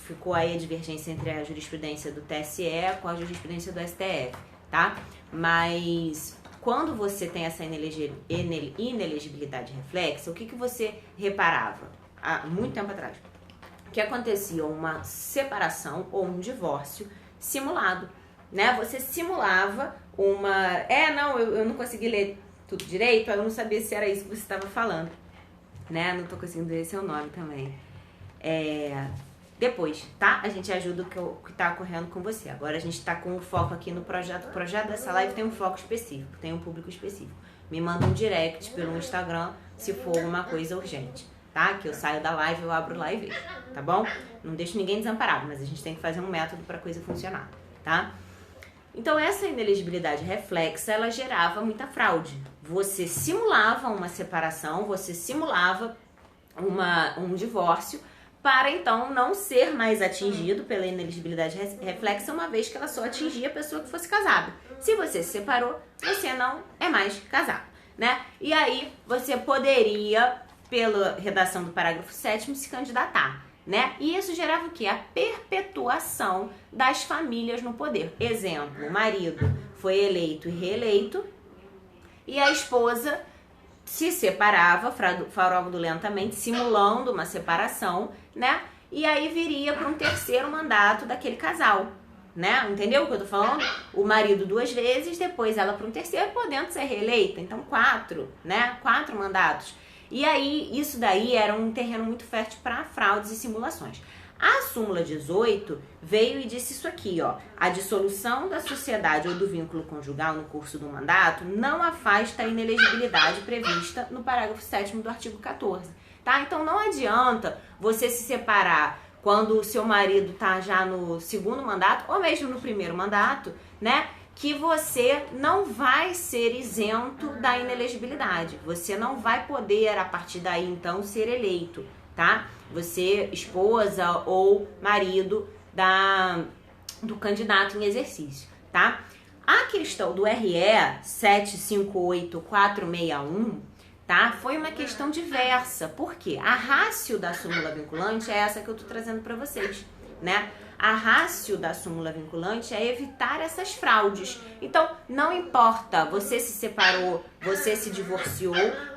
Ficou aí a divergência entre a jurisprudência do TSE com a jurisprudência do STF, tá? Mas quando você tem essa inelegibilidade reflexa, o que você reparava há muito tempo atrás? Que acontecia uma separação ou um divórcio simulado, né? Você simulava uma... eu não consegui ler tudo direito, eu não sabia se era isso que você estava falando, né? Não tô conseguindo ler seu nome também. Depois, tá? A gente ajuda o que tá ocorrendo com você. Agora a gente tá com o foco aqui no projeto. O projeto dessa live tem um foco específico, tem um público específico. Me manda um direct pelo Instagram se for alguma coisa urgente, tá? Que eu saio da live, eu abro lá e vejo, tá bom? Não deixo ninguém desamparado, mas a gente tem que fazer um método pra coisa funcionar, tá? Então, essa inelegibilidade reflexa, ela gerava muita fraude. Você simulava uma separação, você simulava um divórcio para, então, não ser mais atingido pela inelegibilidade reflexa, uma vez que ela só atingia a pessoa que fosse casada. Se você se separou, você não é mais casado, né? E aí, você poderia, pela redação do parágrafo 7º, se candidatar, né? E isso gerava o quê? A perpetuação das famílias no poder. Exemplo, o marido foi eleito e reeleito e a esposa se separava fraudulentamente, simulando uma separação, né? E aí viria para um terceiro mandato daquele casal, né? Entendeu o que eu tô falando? O marido 2 vezes, depois ela para um terceiro, podendo ser reeleita. Então 4, né? 4 mandatos. E aí, isso daí era um terreno muito fértil para fraudes e simulações. A súmula 18 veio e disse isso aqui, ó. A dissolução da sociedade ou do vínculo conjugal no curso do mandato não afasta a inelegibilidade prevista no parágrafo 7º do artigo 14. tá? Então não adianta você se separar quando o seu marido tá já no segundo mandato, ou mesmo no primeiro mandato, né? Que você não vai ser isento da inelegibilidade. Você não vai poder, a partir daí, então, ser eleito, tá? Você, esposa ou marido do candidato em exercício, tá? A questão do RE 758461, tá? Foi uma questão diversa. Por quê? A ratio da súmula vinculante é essa que eu tô trazendo para vocês, né? A ratio da súmula vinculante é evitar essas fraudes. Então, não importa, você se separou, você se divorciou,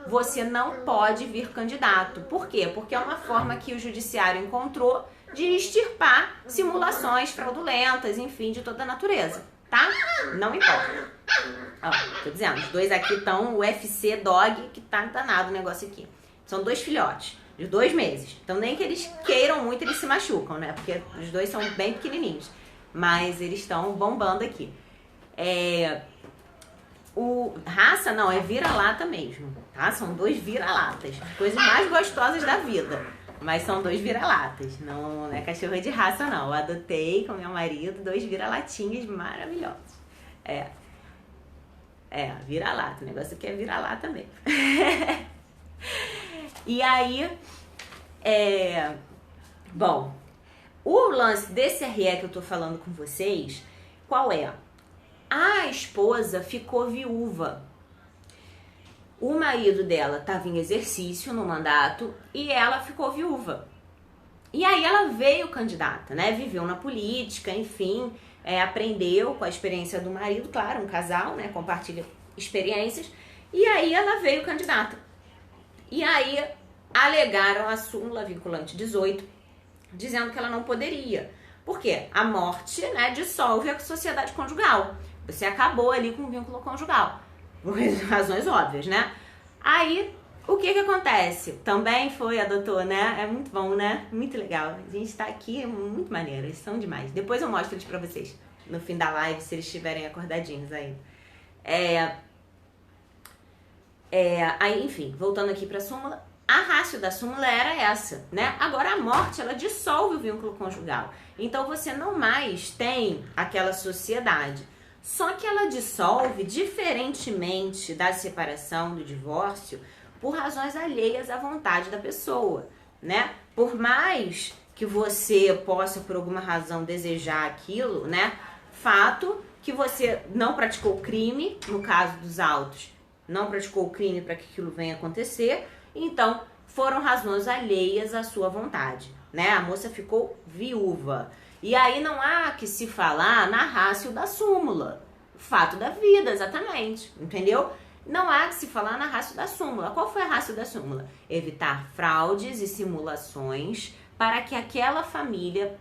você não pode vir candidato. Por quê? Porque é uma forma que o judiciário encontrou de extirpar simulações fraudulentas, enfim, de toda a natureza, tá? Não importa. Ó, tô dizendo, os dois aqui estão o UFC Dog, que tá danado o negócio aqui. São dois filhotes de 2 meses. Então nem que eles queiram muito, eles se machucam, né? Porque os dois são bem pequenininhos. Mas eles estão bombando aqui. Raça não, é vira-lata mesmo, tá? São 2 vira-latas. Coisas mais gostosas da vida. Mas são 2 vira-latas. Não é cachorro de raça, não. Eu adotei com meu marido 2 vira-latinhas maravilhosos. Vira-lata. O negócio aqui é vira-lata mesmo. E aí, bom, o lance desse RE que eu tô falando com vocês, qual é? A esposa ficou viúva. O marido dela estava em exercício no mandato e ela ficou viúva. E aí ela veio candidata, né? Viveu na política, enfim, aprendeu com a experiência do marido, claro, um casal, né? Compartilha experiências. E aí ela veio candidata. E aí alegaram a súmula vinculante 18, dizendo que ela não poderia. Por quê? A morte, né, dissolve a sociedade conjugal. Você acabou ali com o vínculo conjugal. Por razões óbvias, né? Aí, o que acontece? Também adotou, né? É muito bom, né? Muito legal. A gente tá aqui, muito maneiro. Eles são demais. Depois eu mostro eles pra vocês no fim da live, se eles estiverem acordadinhos aí. Aí, enfim, voltando aqui pra súmula, a ratio da súmula era essa, né? Agora a morte, ela dissolve o vínculo conjugal. Então você não mais tem aquela sociedade. Só que ela dissolve diferentemente da separação, do divórcio, por razões alheias à vontade da pessoa, né? Por mais que você possa, por alguma razão, desejar aquilo, né? Fato que você não praticou crime, no caso dos autos, não praticou o crime para que aquilo venha acontecer, então foram razões alheias à sua vontade, né? A moça ficou viúva. E aí não há que se falar na ratio da súmula. Fato da vida, exatamente, entendeu? Não há que se falar na ratio da súmula. Qual foi a ratio da súmula? Evitar fraudes e simulações para que aquela família,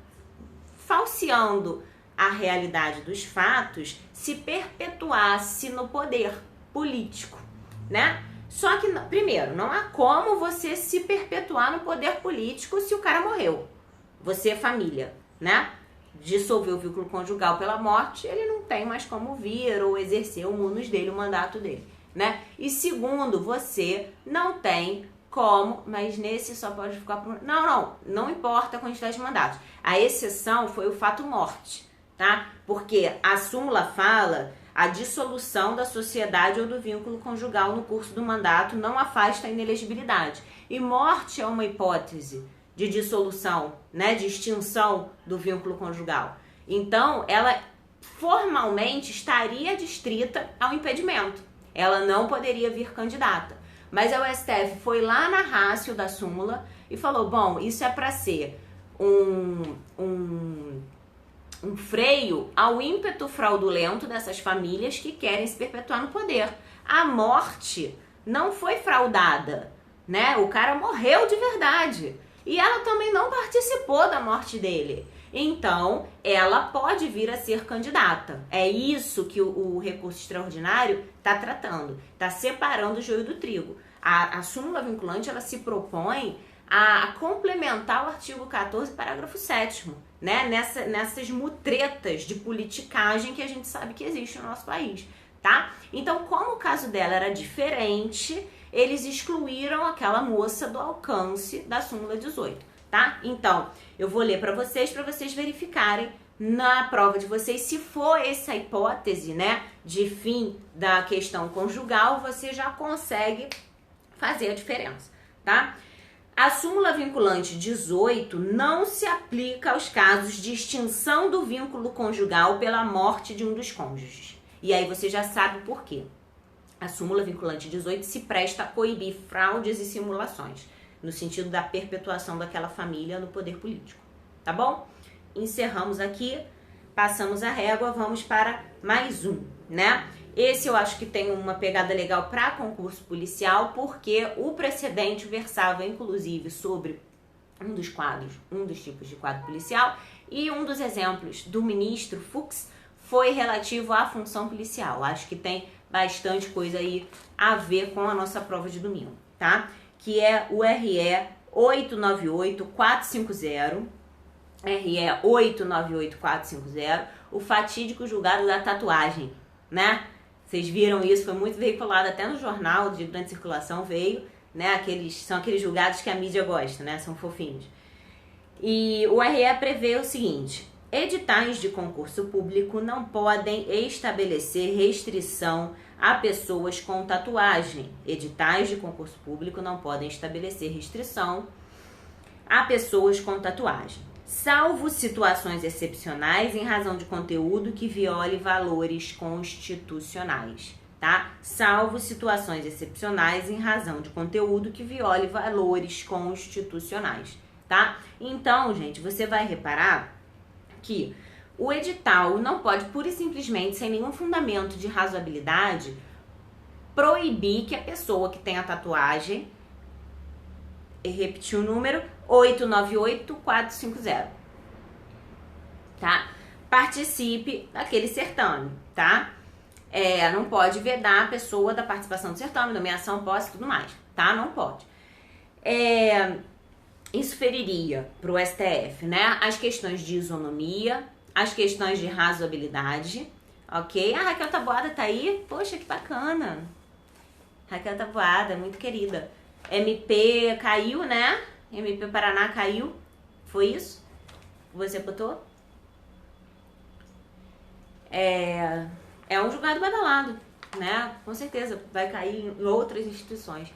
falseando a realidade dos fatos, se perpetuasse no poder político, né? Só que, primeiro, não há como você se perpetuar no poder político se o cara morreu. Você é família, né? Dissolveu o vínculo conjugal pela morte, ele não tem mais como vir ou exercer o munus dele, o mandato dele, né? E segundo, você não tem como, mas nesse só pode ficar por... Não importa a quantidade de mandatos. A exceção foi o fato morte, tá? Porque a súmula fala a dissolução da sociedade ou do vínculo conjugal no curso do mandato não afasta a inelegibilidade. E morte é uma hipótese de dissolução, né, de extinção do vínculo conjugal. Então, ela formalmente estaria adstrita ao impedimento. Ela não poderia vir candidata. Mas o STF foi lá na ratio da súmula e falou, bom, isso é para ser um freio ao ímpeto fraudulento dessas famílias que querem se perpetuar no poder. A morte não foi fraudada, né? O cara morreu de verdade. E ela também não participou da morte dele. Então, ela pode vir a ser candidata. É isso que o recurso extraordinário está tratando. Está separando o joio do trigo. A súmula vinculante, ela se propõe a complementar o artigo 14, parágrafo 7º, né? Nessas mutretas de politicagem que a gente sabe que existe no nosso país, tá? Então, como o caso dela era diferente, eles excluíram aquela moça do alcance da súmula 18, tá? Então, eu vou ler para vocês verificarem na prova de vocês, se for essa hipótese, né, de fim da questão conjugal, você já consegue fazer a diferença, tá? A súmula vinculante 18 não se aplica aos casos de extinção do vínculo conjugal pela morte de um dos cônjuges. E aí você já sabe por quê. A súmula vinculante 18 se presta a coibir fraudes e simulações, no sentido da perpetuação daquela família no poder político, tá bom? Encerramos aqui, passamos a régua, vamos para mais um, né? Esse eu acho que tem uma pegada legal para concurso policial, porque o precedente versava inclusive sobre um dos tipos de quadro policial, e um dos exemplos do ministro Fux foi relativo à função policial. Acho que tem bastante coisa aí a ver com a nossa prova de domingo, tá? Que é o RE 898450, RE 898450, o fatídico julgado da tatuagem, né? Vocês viram isso, foi muito veiculado até no jornal de grande circulação, veio, né? São aqueles julgados que a mídia gosta, né? São fofinhos. E o RE prevê o seguinte: editais de concurso público não podem estabelecer restrição a pessoas com tatuagem. Editais de concurso público não podem estabelecer restrição a pessoas com tatuagem, salvo situações excepcionais em razão de conteúdo que viole valores constitucionais, tá? Salvo situações excepcionais em razão de conteúdo que viole valores constitucionais, tá? Então, gente, você vai reparar que o edital não pode pura e simplesmente, sem nenhum fundamento de razoabilidade, proibir que a pessoa que tem a tatuagem, e repetir o número, 898450, tá? Participe daquele certame, tá? Não pode vedar a pessoa da participação do certame, nomeação, posse e tudo mais, tá? Não pode. Isso feriria para o STF, né? As questões de isonomia, as questões de razoabilidade, ok? A Raquel Taboada tá aí? Poxa, que bacana! Raquel Taboada, muito querida. MP caiu, né? MP Paraná caiu. Foi isso? Você botou? É um julgado badalado, né? Com certeza vai cair em outras instituições.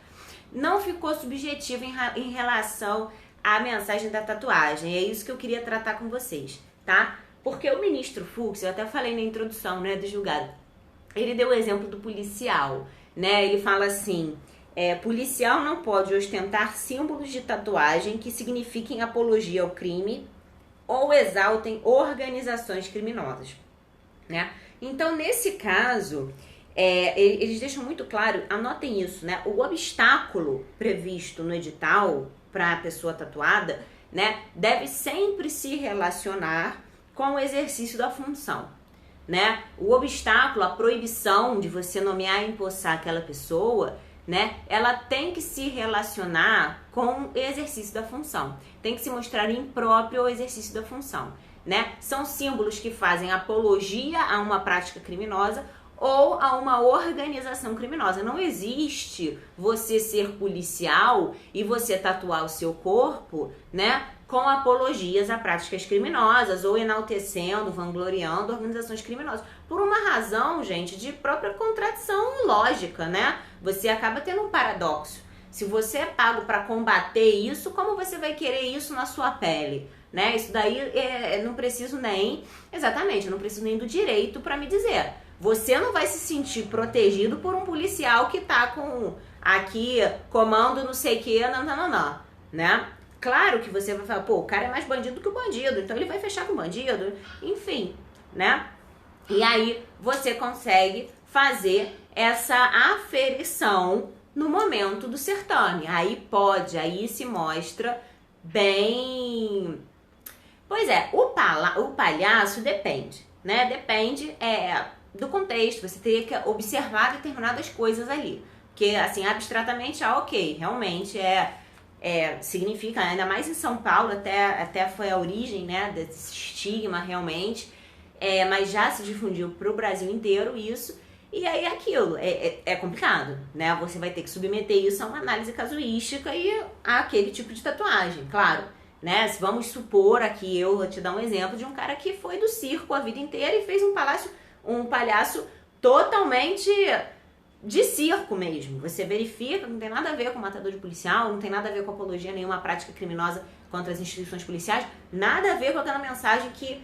Não ficou subjetivo em relação à mensagem da tatuagem. É isso que eu queria tratar com vocês, tá? Porque o ministro Fux, eu até falei na introdução, né, do julgado, ele deu o exemplo do policial, né? Ele fala assim: policial não pode ostentar símbolos de tatuagem que signifiquem apologia ao crime ou exaltem organizações criminosas, né? Então, nesse caso, eles deixam muito claro, anotem isso, né? O obstáculo previsto no edital para a pessoa tatuada, né, deve sempre se relacionar com o exercício da função, né? O obstáculo, a proibição de você nomear e empossar aquela pessoa, né, ela tem que se relacionar com o exercício da função, tem que se mostrar impróprio ao exercício da função, né? São símbolos que fazem apologia a uma prática criminosa ou a uma organização criminosa. Não existe você ser policial e você tatuar o seu corpo, né, com apologias a práticas criminosas ou enaltecendo, vangloriando organizações criminosas. Por uma razão, gente, de própria contradição lógica, né? Você acaba tendo um paradoxo. Se você é pago para combater isso, como você vai querer isso na sua pele? Né? Isso daí não preciso nem, exatamente, eu não preciso nem do direito para me dizer. Você não vai se sentir protegido por um policial que tá com aqui comando não sei o que, não, né? Claro que você vai falar, pô, o cara é mais bandido que o bandido, então ele vai fechar com o bandido, enfim, né? E aí você consegue fazer essa aferição no momento do certame. Aí se mostra bem... Pois é, o palhaço depende, né? Depende do contexto, você teria que observar determinadas coisas ali. Porque, assim, abstratamente, ok, realmente significa, ainda mais em São Paulo, até foi a origem, né, desse estigma realmente, mas já se difundiu para o Brasil inteiro isso, E aí aquilo, é complicado, né? Você vai ter que submeter isso a uma análise casuística e a aquele tipo de tatuagem, claro. Né? Se vamos supor aqui, eu vou te dar um exemplo de um cara que foi do circo a vida inteira e fez um palhaço totalmente de circo mesmo. Você verifica, não tem nada a ver com matador de policial, não tem nada a ver com apologia a nenhuma prática criminosa contra as instituições policiais, nada a ver com aquela mensagem que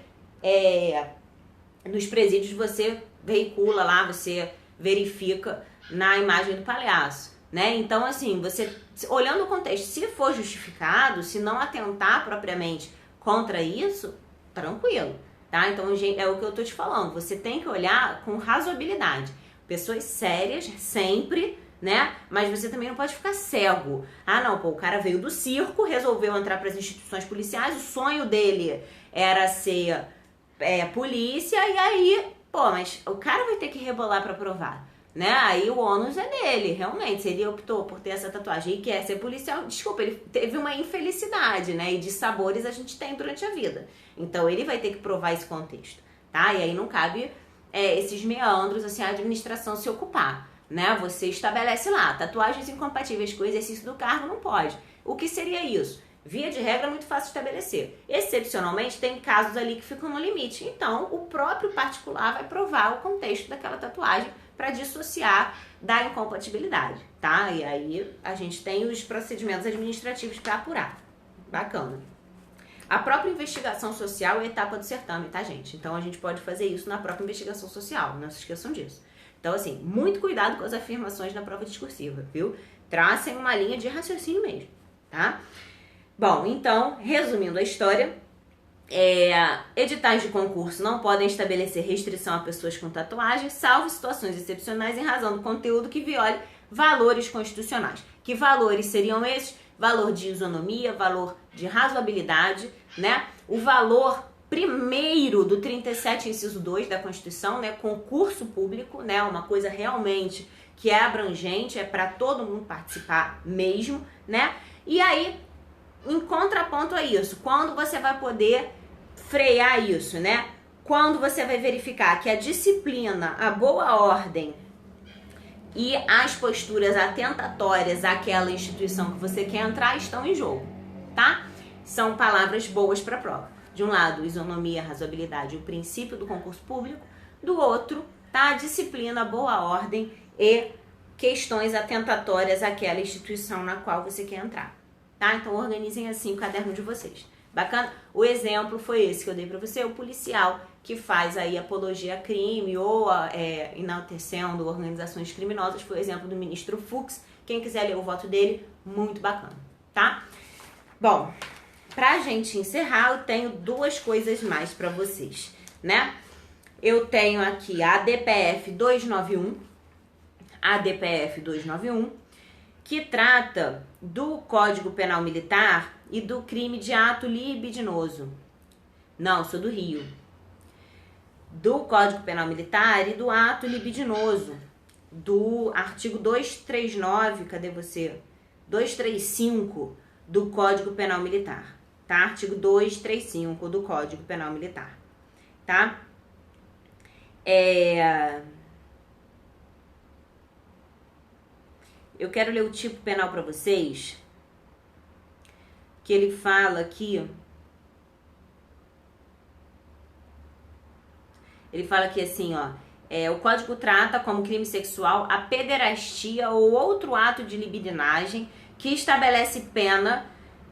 nos presídios você veicula lá, você verifica na imagem do palhaço. Né? Então, assim, você olhando o contexto, se for justificado, se não atentar propriamente contra isso, tranquilo, tá? Então, é o que eu tô te falando, você tem que olhar com razoabilidade. Pessoas sérias, sempre, né? Mas você também não pode ficar cego. Ah, não, pô, o cara veio do circo, resolveu entrar para as instituições policiais, o sonho dele era ser polícia, e aí, pô, mas o cara vai ter que rebolar para provar. Né? Aí o ônus é dele, realmente. Se ele optou por ter essa tatuagem e quer ser policial, desculpa, ele teve uma infelicidade, né? E de sabores a gente tem durante a vida. Então ele vai ter que provar esse contexto, tá? E aí não cabe esses meandros, assim, a administração se ocupar, né? Você estabelece lá, tatuagens incompatíveis com o exercício do cargo não pode. O que seria isso? Via de regra é muito fácil estabelecer. Excepcionalmente, tem casos ali que ficam no limite. Então, o próprio particular vai provar o contexto daquela tatuagem para dissociar da incompatibilidade, tá? E aí a gente tem os procedimentos administrativos para apurar. Bacana. A própria investigação social é a etapa do certame, tá, gente? Então a gente pode fazer isso na própria investigação social, não se esqueçam disso. Então, assim, muito cuidado com as afirmações na prova discursiva, viu? Tracem uma linha de raciocínio mesmo, tá? Bom, então, resumindo a história, editais de concurso não podem estabelecer restrição a pessoas com tatuagem, salvo situações excepcionais em razão do conteúdo que viole valores constitucionais. Que valores seriam esses? Valor de isonomia, valor de razoabilidade, né? O valor primeiro do 37, inciso 2 da Constituição, né? Concurso público, né? Uma coisa realmente que é abrangente, é para todo mundo participar mesmo, né? E aí, em contraponto a isso, quando você vai poder frear isso, né? Quando você vai verificar que a disciplina, a boa ordem e as posturas atentatórias àquela instituição que você quer entrar estão em jogo, tá? São palavras boas para a prova. De um lado, isonomia, razoabilidade, o princípio do concurso público. Do outro, tá? A disciplina, a boa ordem e questões atentatórias àquela instituição na qual você quer entrar, tá? Então, organizem assim o caderno de vocês. Bacana? O exemplo foi esse que eu dei pra você, o policial que faz aí apologia a crime ou enaltecendo organizações criminosas, foi o exemplo do ministro Fux. Quem quiser ler o voto dele, muito bacana, tá? Bom, pra gente encerrar, eu tenho duas coisas mais pra vocês, né? Eu tenho aqui a ADPF 291, que trata do Código Penal Militar e do crime de ato libidinoso. Não, sou do Rio. Do Código Penal Militar e do ato libidinoso. Do artigo 239, cadê você? 235 do Código Penal Militar, tá? Artigo 235 do Código Penal Militar, tá? Eu quero ler o tipo penal para vocês, que ele fala aqui. Ele fala aqui assim, ó. O código trata como crime sexual a pederastia ou outro ato de libidinagem que estabelece pena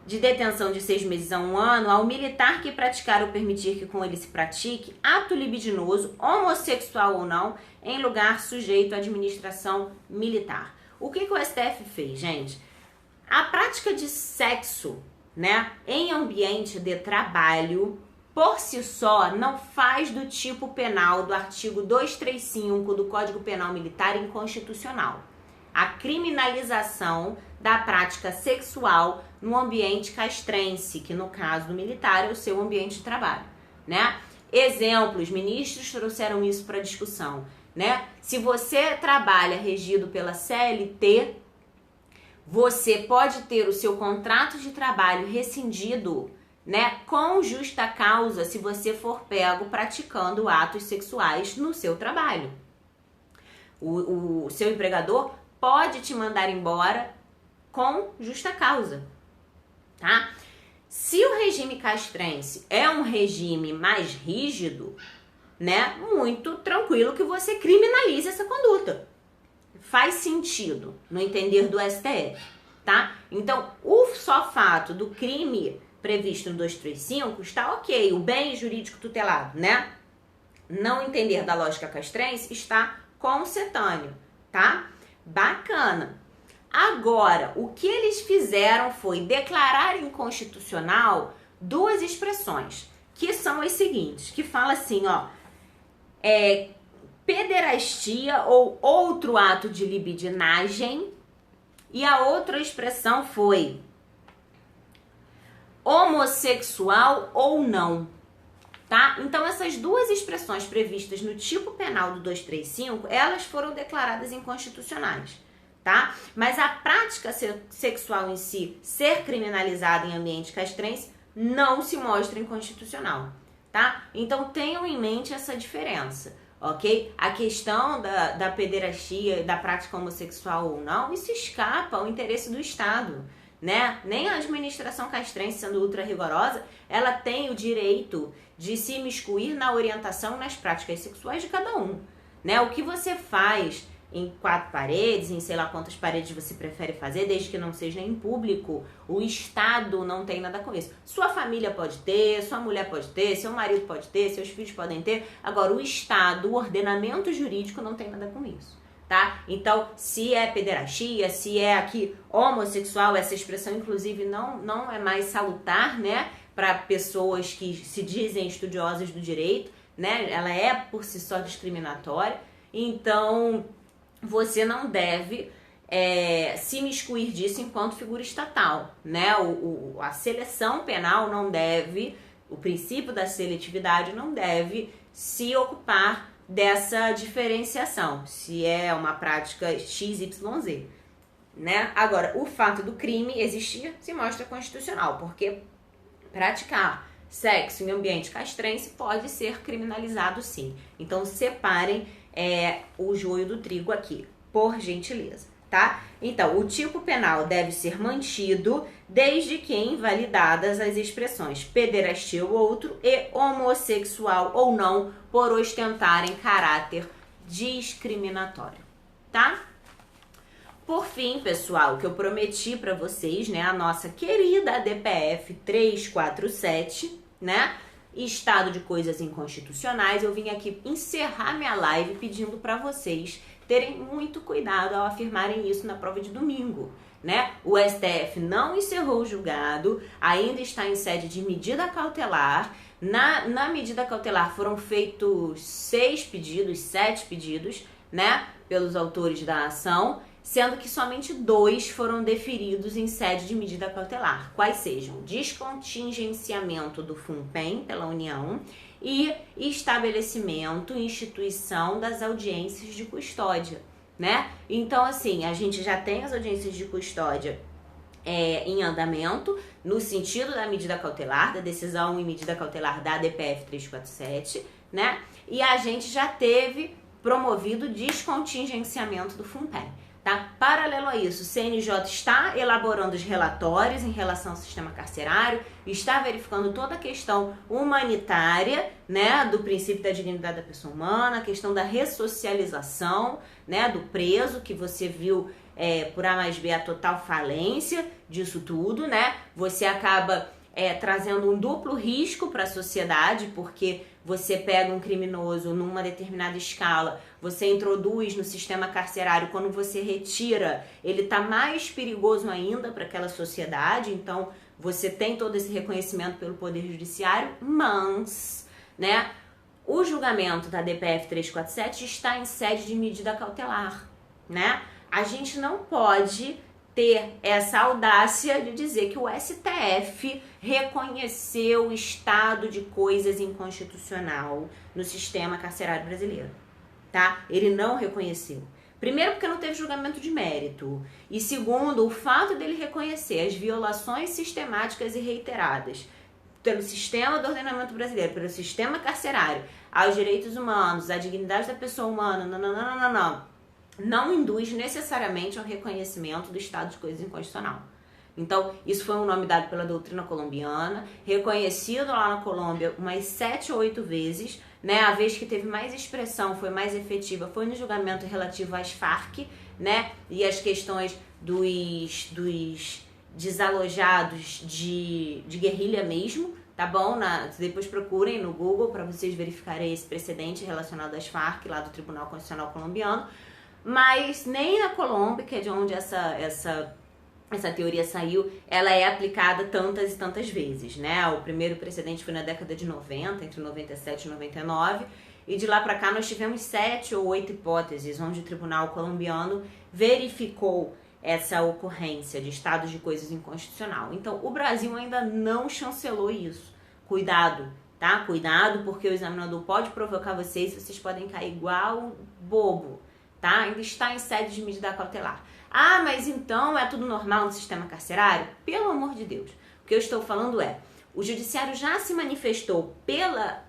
de detenção de 6 meses a 1 ano ao militar que praticar ou permitir que com ele se pratique ato libidinoso, homossexual ou não, em lugar sujeito à administração militar. O que o STF fez, gente? A prática de sexo, né, em ambiente de trabalho, por si só, não faz do tipo penal do artigo 235 do Código Penal Militar inconstitucional. A criminalização da prática sexual no ambiente castrense, que no caso do militar é o seu ambiente de trabalho, né? Exemplos, ministros trouxeram isso para discussão, né? Se você trabalha regido pela CLT, você pode ter o seu contrato de trabalho rescindido, né, com justa causa, se você for pego praticando atos sexuais no seu trabalho. O seu empregador pode te mandar embora com justa causa, tá? Se o regime castrense é um regime mais rígido, né, muito tranquilo que você criminalize essa conduta. Faz sentido no entender do STF, tá? Então, o só fato do crime previsto no 235 está ok, o bem jurídico tutelado, né? Não entender da lógica castrense está consentâneo, tá? Bacana. Agora, o que eles fizeram foi declarar inconstitucional duas expressões, que são as seguintes, que fala assim, ó, pederastia ou outro ato de libidinagem, e a outra expressão foi homossexual ou não, tá? Então, essas duas expressões previstas no tipo penal do 235, elas foram declaradas inconstitucionais, tá? Mas a prática sexual em si ser criminalizada em ambiente castrense não se mostra inconstitucional, tá? Então, tenham em mente essa diferença, ok? A questão da pederastia, da prática homossexual ou não, isso escapa ao interesse do Estado, né? Nem a administração castrense, sendo ultra rigorosa, ela tem o direito de se imiscuir na orientação e nas práticas sexuais de cada um, né? O que você faz em 4 paredes, em sei lá quantas paredes você prefere fazer, desde que não seja em público, o Estado não tem nada com isso. Sua família pode ter, sua mulher pode ter, seu marido pode ter, seus filhos podem ter. Agora, o Estado, o ordenamento jurídico não tem nada com isso, tá? Então, se é pederastia, se é aqui homossexual, essa expressão, inclusive, não é mais salutar, né? Para pessoas que se dizem estudiosas do direito, né? Ela é, por si só, discriminatória. Então, você não deve se imiscuir disso enquanto figura estatal, né? A seleção penal não deve, o princípio da seletividade não deve se ocupar dessa diferenciação, se é uma prática XYZ, né? Agora, o fato do crime existir se mostra constitucional, porque praticar sexo em ambiente castrense pode ser criminalizado sim. Então, separem o joio do trigo aqui, por gentileza, tá? Então, o tipo penal deve ser mantido desde que invalidadas as expressões pederastia ou outro e homossexual ou não por ostentarem caráter discriminatório, tá? Por fim, pessoal, o que eu prometi para vocês, né, a nossa querida DPF 347, né, estado de coisas inconstitucionais, eu vim aqui encerrar minha live pedindo para vocês terem muito cuidado ao afirmarem isso na prova de domingo, né? O STF não encerrou o julgado, ainda está em sede de medida cautelar. Na medida cautelar foram feitos 7 pedidos, né, pelos autores da ação, sendo que somente 2 foram deferidos em sede de medida cautelar, quais sejam descontingenciamento do FUNPEN pela União e estabelecimento e instituição das audiências de custódia, né? Então, assim, a gente já tem as audiências de custódia em andamento, no sentido da medida cautelar, da decisão em medida cautelar da DPF 347, né? E a gente já teve promovido descontingenciamento do FUNPEN. Tá? Paralelo a isso, o CNJ está elaborando os relatórios em relação ao sistema carcerário, está verificando toda a questão humanitária, né, do princípio da dignidade da pessoa humana, a questão da ressocialização, né, do preso, que você viu por A mais B a total falência disso tudo, né? Você acaba trazendo um duplo risco para a sociedade, porque você pega um criminoso numa determinada escala, você introduz no sistema carcerário, quando você retira, ele está mais perigoso ainda para aquela sociedade, então você tem todo esse reconhecimento pelo Poder Judiciário, mas, né, o julgamento da DPF 347 está em sede de medida cautelar, né? A gente não pode ter essa audácia de dizer que o STF reconheceu o estado de coisas inconstitucional no sistema carcerário brasileiro, tá? Ele não reconheceu. Primeiro, porque não teve julgamento de mérito. E segundo, o fato dele reconhecer as violações sistemáticas e reiteradas pelo sistema do ordenamento brasileiro, pelo sistema carcerário, aos direitos humanos, à dignidade da pessoa humana, não. não induz necessariamente ao reconhecimento do estado de coisas inconstitucional. Então, isso foi um nome dado pela doutrina colombiana, reconhecido lá na Colômbia umas 7 ou 8 vezes, né? A vez que teve mais expressão, foi mais efetiva, foi no julgamento relativo às Farc, né? E as questões dos desalojados de guerrilha mesmo, tá bom? Depois procurem no Google para vocês verificarem esse precedente relacionado às Farc, lá do Tribunal Constitucional colombiano. Mas nem na Colômbia, que é de onde essa teoria saiu, ela é aplicada tantas e tantas vezes, né? O primeiro precedente foi na década de 90, entre 97 e 99, e de lá para cá nós tivemos 7 ou 8 hipóteses onde o tribunal colombiano verificou essa ocorrência de estado de coisas inconstitucional. Então, o Brasil ainda não chancelou isso. Cuidado, tá? Cuidado, porque o examinador pode provocar vocês e vocês podem cair igual bobo, tá? Ainda está em sede de medida cautelar. Ah, mas então é tudo normal no sistema carcerário? Pelo amor de Deus. O que eu estou falando é, o judiciário já se manifestou pela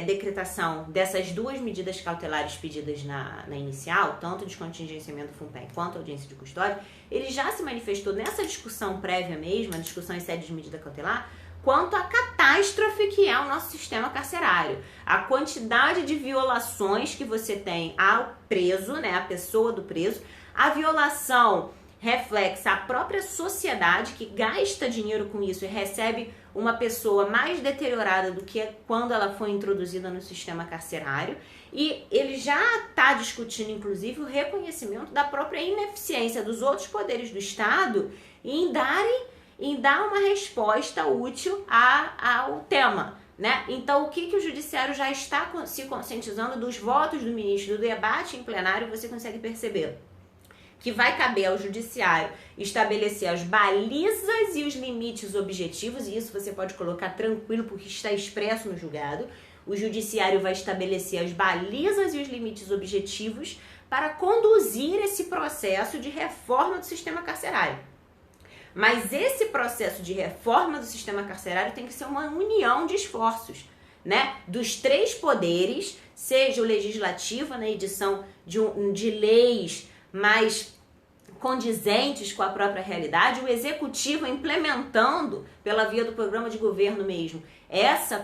decretação dessas 2 medidas cautelares pedidas na inicial, tanto de contingenciamento do FUNPEC quanto audiência de custódia, ele já se manifestou nessa discussão prévia mesmo, a discussão em sede de medida cautelar, quanto à catástrofe que é o nosso sistema carcerário. A quantidade de violações que você tem ao preso, né, a pessoa do preso, a violação reflexa a própria sociedade que gasta dinheiro com isso e recebe uma pessoa mais deteriorada do que quando ela foi introduzida no sistema carcerário, e ele já está discutindo, inclusive, o reconhecimento da própria ineficiência dos outros poderes do Estado em dar uma resposta útil ao tema, né? Então, o que o judiciário já está se conscientizando dos votos do ministro, do debate em plenário, você consegue perceber que vai caber ao judiciário estabelecer as balizas e os limites objetivos, e isso você pode colocar tranquilo porque está expresso no julgado. O judiciário vai estabelecer as balizas e os limites objetivos para conduzir esse processo de reforma do sistema carcerário. Mas esse processo de reforma do sistema carcerário tem que ser uma união de esforços, né? Dos 3 poderes, seja o legislativo na edição de leis mais condizentes com a própria realidade, o executivo implementando pela via do programa de governo mesmo essa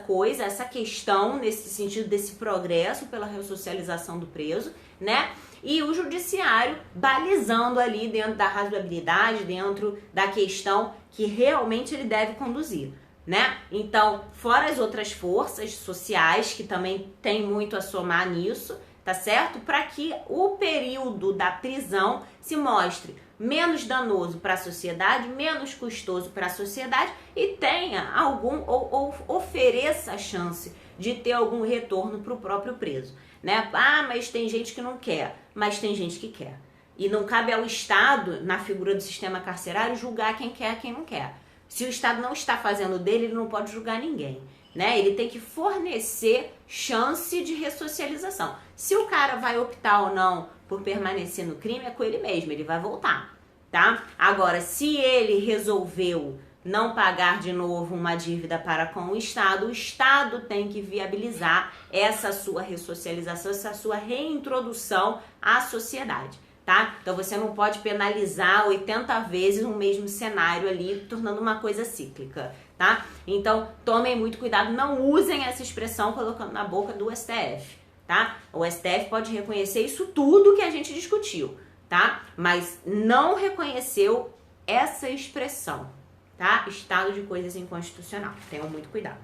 questão nesse sentido desse progresso pela ressocialização do preso, né? E o judiciário balizando ali dentro da razoabilidade, dentro da questão que realmente ele deve conduzir, né? Então, fora as outras forças sociais que também tem muito a somar nisso, tá certo? Para que o período da prisão se mostre menos danoso para a sociedade, menos custoso para a sociedade e tenha ou ofereça a chance de ter algum retorno para o próprio preso, né? Ah, mas tem gente que não quer, mas tem gente que quer. E não cabe ao Estado, na figura do sistema carcerário, julgar quem quer e quem não quer. Se o Estado não está fazendo dele, ele não pode julgar ninguém, né? Ele tem que fornecer chance de ressocialização. Se o cara vai optar ou não por permanecer no crime, é com ele mesmo, ele vai voltar, tá? Agora, se ele resolveu não pagar de novo uma dívida para com o Estado tem que viabilizar essa sua ressocialização, essa sua reintrodução à sociedade, tá? Então você não pode penalizar 80 vezes o mesmo cenário ali, tornando uma coisa cíclica, tá? Então tomem muito cuidado, não usem essa expressão colocando na boca do STF, tá? O STF pode reconhecer isso tudo que a gente discutiu, tá? Mas não reconheceu essa expressão, tá? Estado de coisas inconstitucional. Tenham muito cuidado.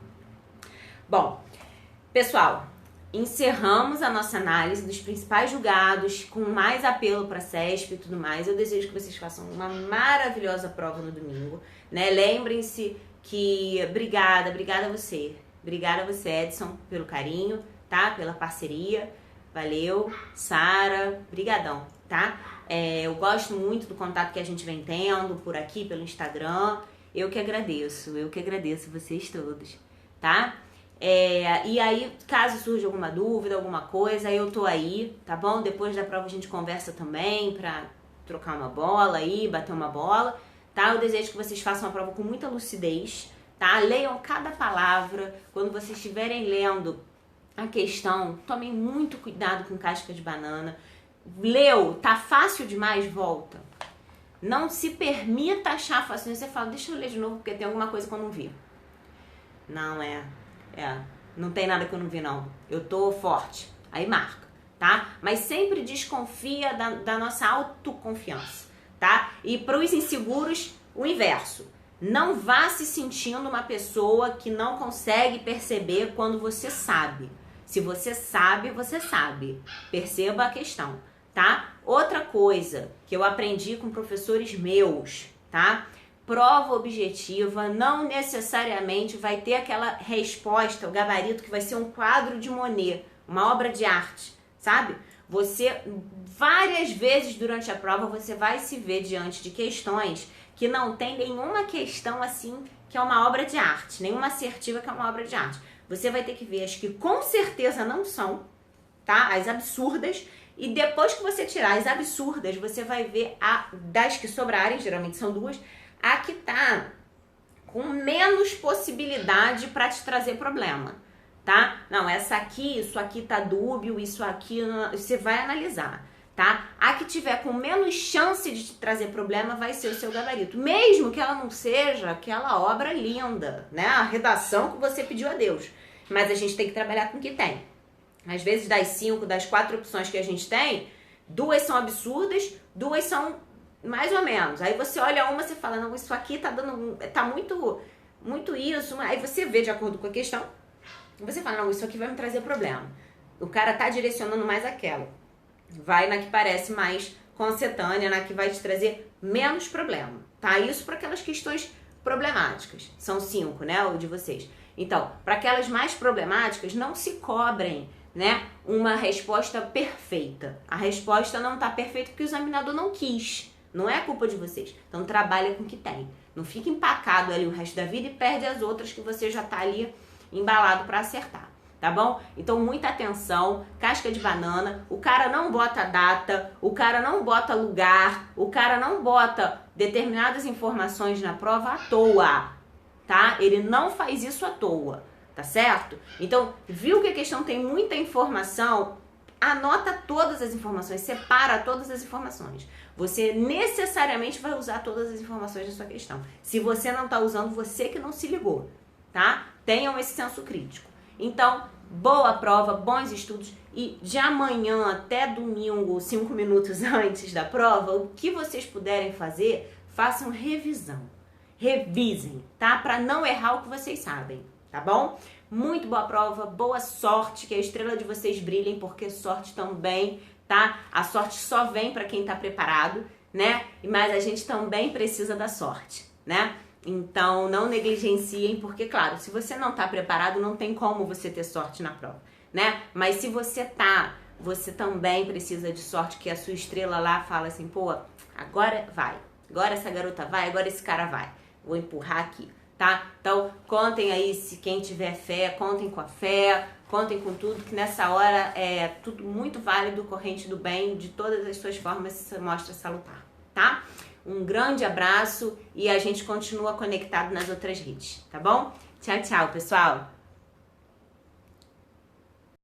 Bom, pessoal, encerramos a nossa análise dos principais julgados, com mais apelo para a CESP e tudo mais. Eu desejo que vocês façam uma maravilhosa prova no domingo, né? Lembrem-se que obrigada a você. Obrigada a você, Edson, pelo carinho, tá? Pela parceria. Valeu, Sara, brigadão, tá? Eu gosto muito do contato que a gente vem tendo por aqui, pelo Instagram. Eu que agradeço vocês todos, tá? E aí, caso surja alguma dúvida, alguma coisa, eu tô aí, tá bom? Depois da prova a gente conversa também pra trocar uma bola aí, bater uma bola, tá? Eu desejo que vocês façam a prova com muita lucidez, tá? Leiam cada palavra. Quando vocês estiverem lendo a questão, tomem muito cuidado com casca de banana. Leu, tá fácil demais, volta. Não se permita achar fácil. Você fala, deixa eu ler de novo porque tem alguma coisa que eu não vi. Não, não tem nada que eu não vi, não. Eu tô forte. Aí marca, tá? Mas sempre desconfia da nossa autoconfiança, tá? E para os inseguros, o inverso. Não vá se sentindo uma pessoa que não consegue perceber quando você sabe. Se você sabe, você sabe. Perceba a questão, tá? Outra coisa que eu aprendi com professores meus, tá? Prova objetiva não necessariamente vai ter aquela resposta, o gabarito que vai ser um quadro de Monet, uma obra de arte, sabe? Você, várias vezes durante a prova, você vai se ver diante de questões que não tem nenhuma questão assim que é uma obra de arte, nenhuma assertiva que é uma obra de arte. Você vai ter que ver as que com certeza não são, tá? As absurdas. E depois que você tirar as absurdas, você vai ver das que sobrarem, geralmente são duas, a que tá com menos possibilidade para te trazer problema, tá? Não, essa aqui, isso aqui tá dúbio, isso aqui, você vai analisar, tá? A que tiver com menos chance de te trazer problema vai ser o seu gabarito, mesmo que ela não seja aquela obra linda, né? A redação que você pediu a Deus, mas a gente tem que trabalhar com o que tem. Às vezes das 4 opções que a gente tem, 2 são absurdas, 2 são mais ou menos. Aí você olha uma e fala, não, isso aqui tá muito isso. Aí você vê de acordo com a questão, você fala, não, isso aqui vai me trazer problema. O cara tá direcionando mais aquela. Vai na que parece mais concetânea, na que vai te trazer menos problema, tá? Isso para aquelas questões problemáticas. São 5, né, o de vocês. Então, para aquelas mais problemáticas, não se cobrem, né, uma resposta perfeita. A resposta não tá perfeita porque o examinador não quis. Não é culpa de vocês. Então, trabalha com o que tem. Não fica empacado ali o resto da vida e perde as outras que você já tá ali embalado para acertar. Tá bom? Então, muita atenção, casca de banana, o cara não bota data, o cara não bota lugar, o cara não bota determinadas informações na prova à toa, tá? Ele não faz isso à toa, tá certo? Então, viu que a questão tem muita informação, anota todas as informações, separa todas as informações. Você necessariamente vai usar todas as informações da sua questão. Se você não tá usando, você que não se ligou, tá? Tenham esse senso crítico. Então, boa prova, bons estudos e de amanhã até domingo, 5 minutos antes da prova, o que vocês puderem fazer, façam revisão. Revisem, tá? Para não errar o que vocês sabem, tá bom? Muito boa prova, boa sorte, que a estrela de vocês brilhem, porque sorte também, tá? A sorte só vem para quem tá preparado, né? Mas a gente também precisa da sorte, né? Então, não negligenciem, porque, claro, se você não tá preparado, não tem como você ter sorte na prova, né? Mas se você tá, você também precisa de sorte, que a sua estrela lá fala assim, pô, agora vai, agora essa garota vai, agora esse cara vai, vou empurrar aqui, tá? Então, contem aí, se quem tiver fé, contem com a fé, contem com tudo, que nessa hora é tudo muito válido, corrente do bem, de todas as suas formas se mostra salutar, tá? Um grande abraço e a gente continua conectado nas outras redes, tá bom? Tchau, tchau, pessoal!